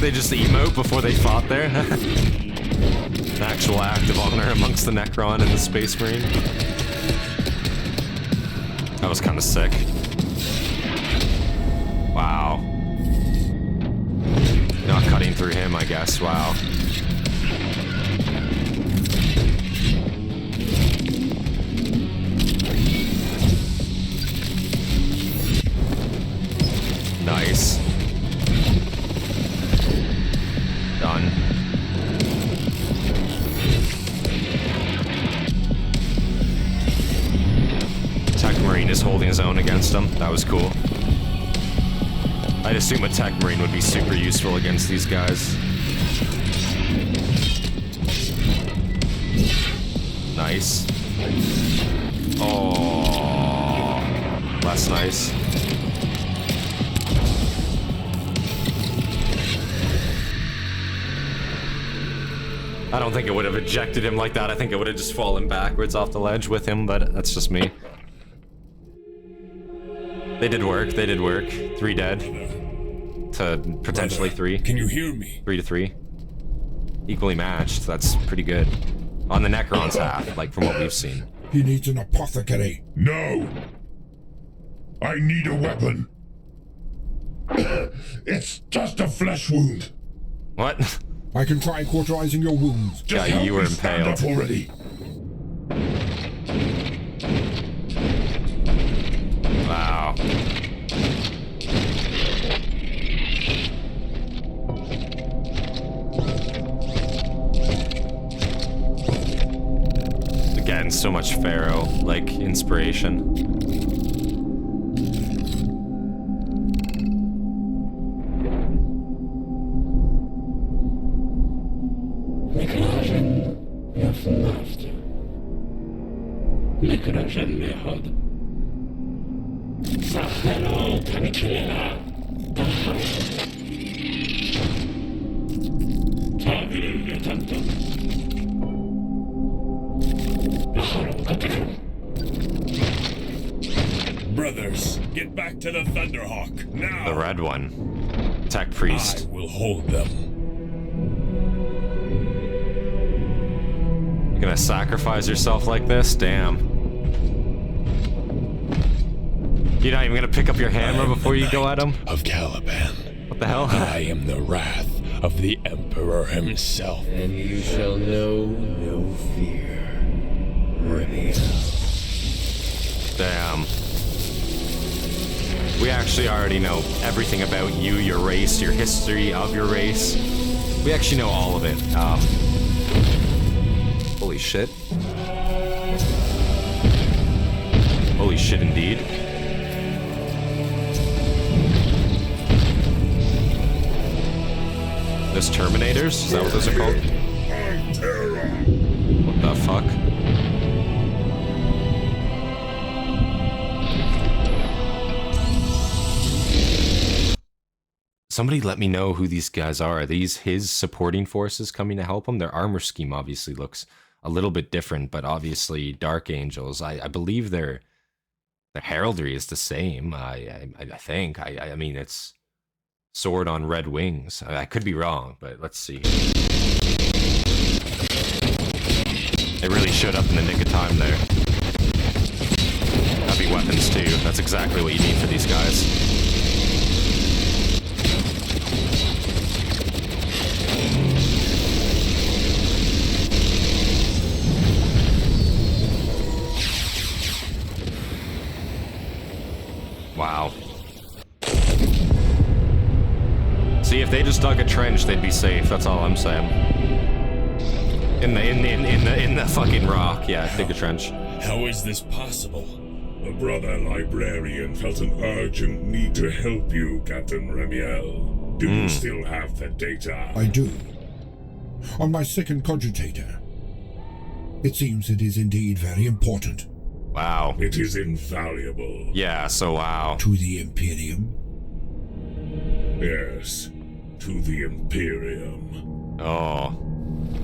They just emote before they fought there. An actual act of honor amongst the Necron and the Space Marine. That was kind of sick. Wow. Not cutting through him, I guess. Wow. Nice. Done. Tech Marine is holding his own against him. That was cool. I'd assume a Tech Marine would be super useful against these guys. Nice. Oh, less nice. I don't think it would have ejected him like that. I think it would have just fallen backwards off the ledge with him, but that's just me. They did work. They did work. 3 dead. To potentially 3. Can you hear me? 3 to 3. Equally matched. That's pretty good. On the Necron's half, like from what we've seen. He needs an apothecary. No! I need a weapon. It's just a flesh wound. What? I can try cauterizing your wounds. Just Yeah, help you were me stand impaled. up already. Wow. Again, so much Pharaoh, like, inspiration. Brothers, get back to the Thunderhawk, now! The red one. Tech Priest. I will hold them. You're gonna sacrifice yourself like this? Damn. You're not even gonna pick up your hammer before you go at him? Of Caliban. What the hell? I am the wrath of the Emperor himself. And you shall know no fear. Reveal. Damn. We actually already know everything about you, your race, your history of your race. We actually know all of it. Holy shit. Holy shit indeed. Those Terminators? Is that what those are called? What the fuck? Somebody let me know who these guys are. Are these his supporting forces coming to help him? Their armor scheme obviously looks a little bit different, but obviously Dark Angels. I believe their heraldry is the same. I think. I mean, it's sword on red wings. I could be wrong, but let's see. They really showed up in the nick of time there. Heavy weapons too. That's exactly what you need for these guys. Wow. See, if they just dug a trench, they'd be safe. That's all I'm saying. In the fucking rock, yeah, dig a trench. How is this possible? The brother librarian felt an urgent need to help you, Captain Remiel. Do you still have the data? I do. On my second cogitator. It seems it is indeed very important. Wow. It is invaluable. Yeah, so wow. To the Imperium? Yes, to the Imperium. Oh.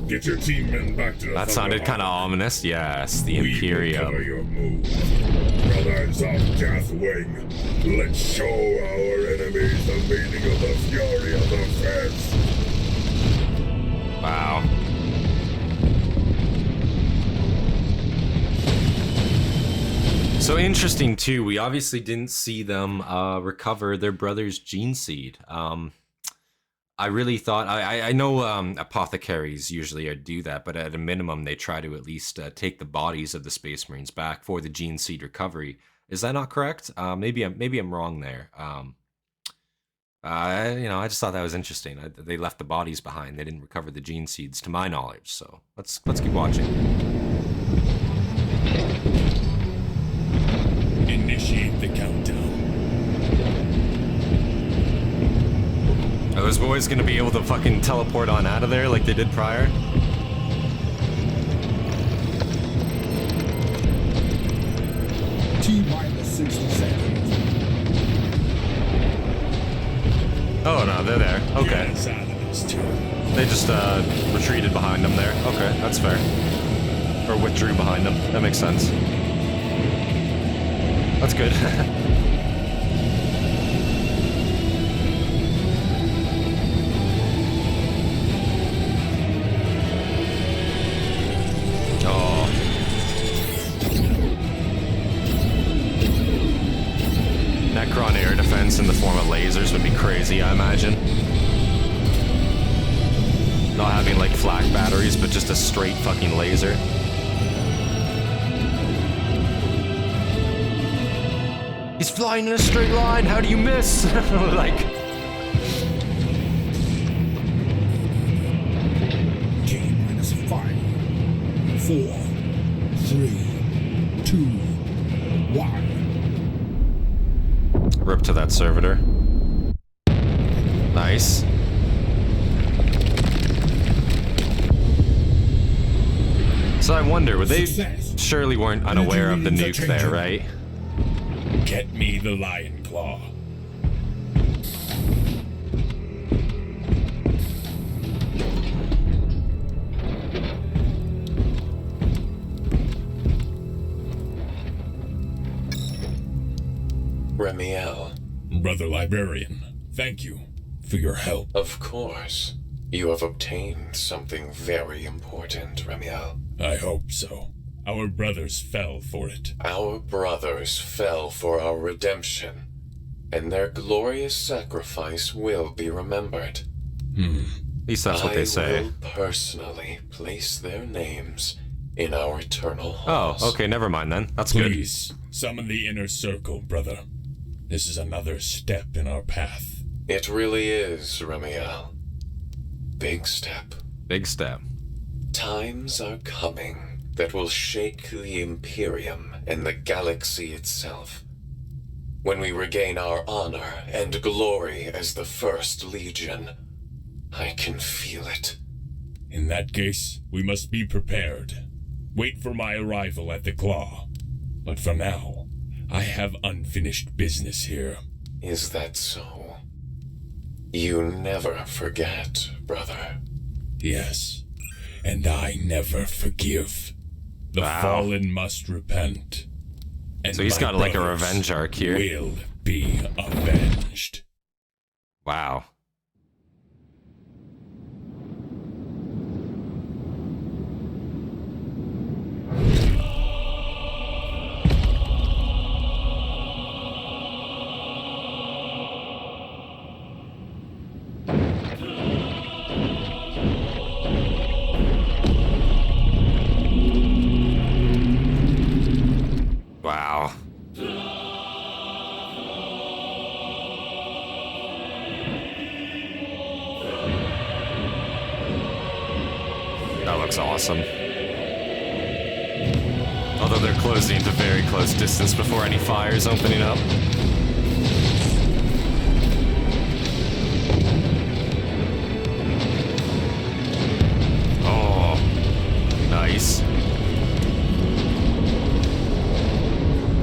Get your team men back to the That sounded kind of ominous. Yes, the Imperium. We will cover your move. Brothers of Deathwing, let's show our enemies the meaning of the fury of the fence. Wow. So interesting too. We obviously didn't see them recover their brother's gene seed. I really thought I know apothecaries usually do that, but at a minimum they try to at least take the bodies of the Space Marines back for the gene seed recovery. Is that not correct? Maybe I'm wrong there. I just thought that was interesting. They left the bodies behind. They didn't recover the gene seeds, to my knowledge. So let's keep watching. Initiate the countdown. Are those boys gonna be able to fucking teleport on out of there like they did prior? T-minus 60 seconds. Oh no, they're there. Okay. Get us out of this too. They just retreated behind them there. Okay, that's fair. Or withdrew behind them. That makes sense. That's good. Oh. Necron air defense in the form of lasers would be crazy, I imagine. Not having like flak batteries, but just a straight fucking laser. He's flying in a straight line. How do you miss? Like. T-minus 5, 4, 3, 2, 1. Rip to that servitor. Nice. So I wonder, they surely weren't unaware of the nuke there, right? Get me the Lion Claw. Remiel. Brother Librarian, thank you for your help. Of course. You have obtained something very important, Remiel. I hope so. Our brothers fell for it. Our brothers fell for our redemption, and their glorious sacrifice will be remembered. At least that's what they say. I will personally place their names in our eternal halls. Oh, okay, never mind then. That's good. Please, summon the inner circle, brother. This is another step in our path. It really is, Remiel. Big step. Big step. Times are coming that will shake the Imperium and the galaxy itself. When we regain our honor and glory as the First Legion, I can feel it. In that case, we must be prepared. Wait for my arrival at the Claw. But for now, I have unfinished business here. Is that so? You never forget, brother. Yes, and I never forgive. The fallen must repent. And so he's got like a revenge arc here. Will be avenged. Wow. Wow. That looks awesome. Although they're closing to very close distance before any fires opening up. Oh, nice.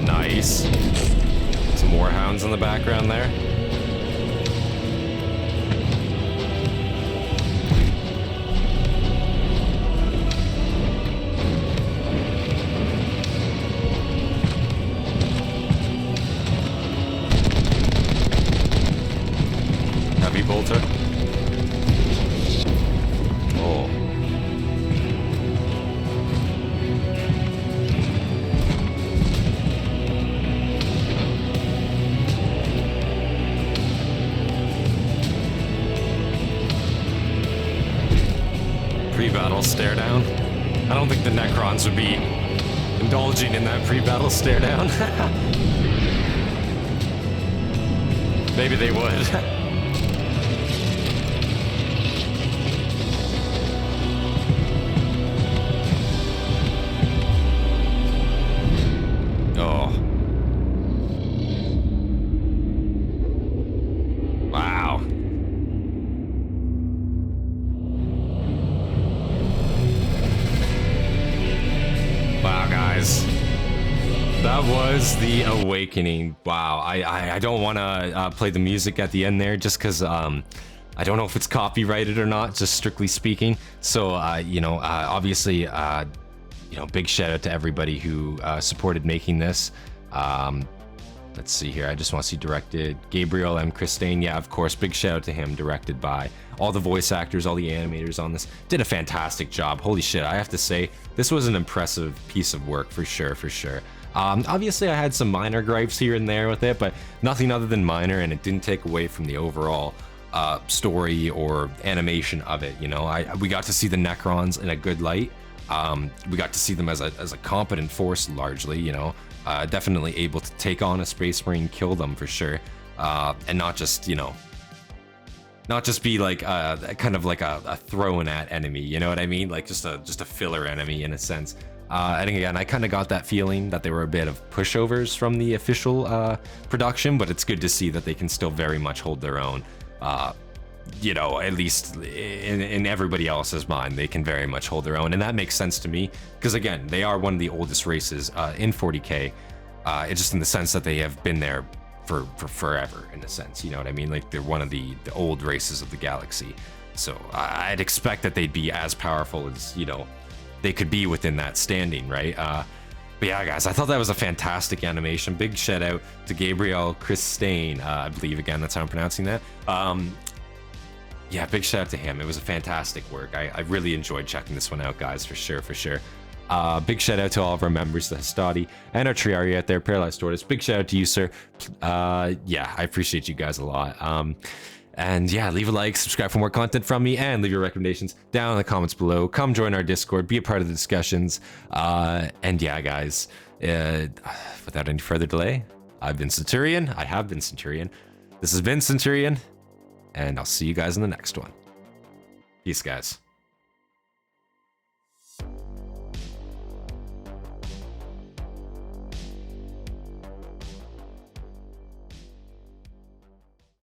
Nice. Some more hounds in the background there. Heavy bolter. Oh. Pre-battle stare down. I don't think the Necrons would be indulging in that pre-battle stare down. Maybe they would. Oh. Wow. Wow, guys. That was the awakening. Wow. I don't want to play the music at the end there just because I don't know if it's copyrighted or not, just strictly speaking. So, obviously, big shout out to everybody who supported making this. Let's see here. I just want to see directed. Gabriel Christtiane. Yeah, of course. Big shout out to him. Directed by all the voice actors, all the animators on this. Did a fantastic job. Holy shit. I have to say, this was an impressive piece of work for sure, for sure. Obviously, I had some minor gripes here and there with it, but nothing other than minor, and it didn't take away from the overall story or animation of it. You know, we got to see the Necrons in a good light. We got to see them as a competent force, largely, you know, definitely able to take on a Space Marine, kill them for sure, and not just, not just be like kind of like a thrown at enemy, you know what I mean? Like just a filler enemy in a sense. And again, I kind of got that feeling that they were a bit of pushovers from the official production, but it's good to see that they can still very much hold their own. At least in everybody else's mind, they can very much hold their own, and that makes sense to me because again, they are one of the oldest races in 40k. It's just in the sense that they have been there for forever, in a sense. You know what I mean? Like they're one of the old races of the galaxy. So I'd expect that they'd be as powerful as they could be within that standing, right? But yeah, guys, I thought that was a fantastic animation. Big shout out to Gabriel Christtiane, I believe, again, that's how I'm pronouncing that. Yeah, big shout out to him. It was a fantastic work. I really enjoyed checking this one out, guys, for sure, for sure. Big shout out to all of our members, the Hastati and our Triarii out there, Paralyzed Tortoise. Big shout out to you, sir. Yeah, I appreciate you guys a lot. And yeah, leave a like, subscribe for more content from me, and leave your recommendations down in the comments below. Come join our Discord, be a part of the discussions. And yeah, guys, without any further delay, I've been Centurion. I have been Centurion. This has been Centurion, and I'll see you guys in the next one. Peace, guys.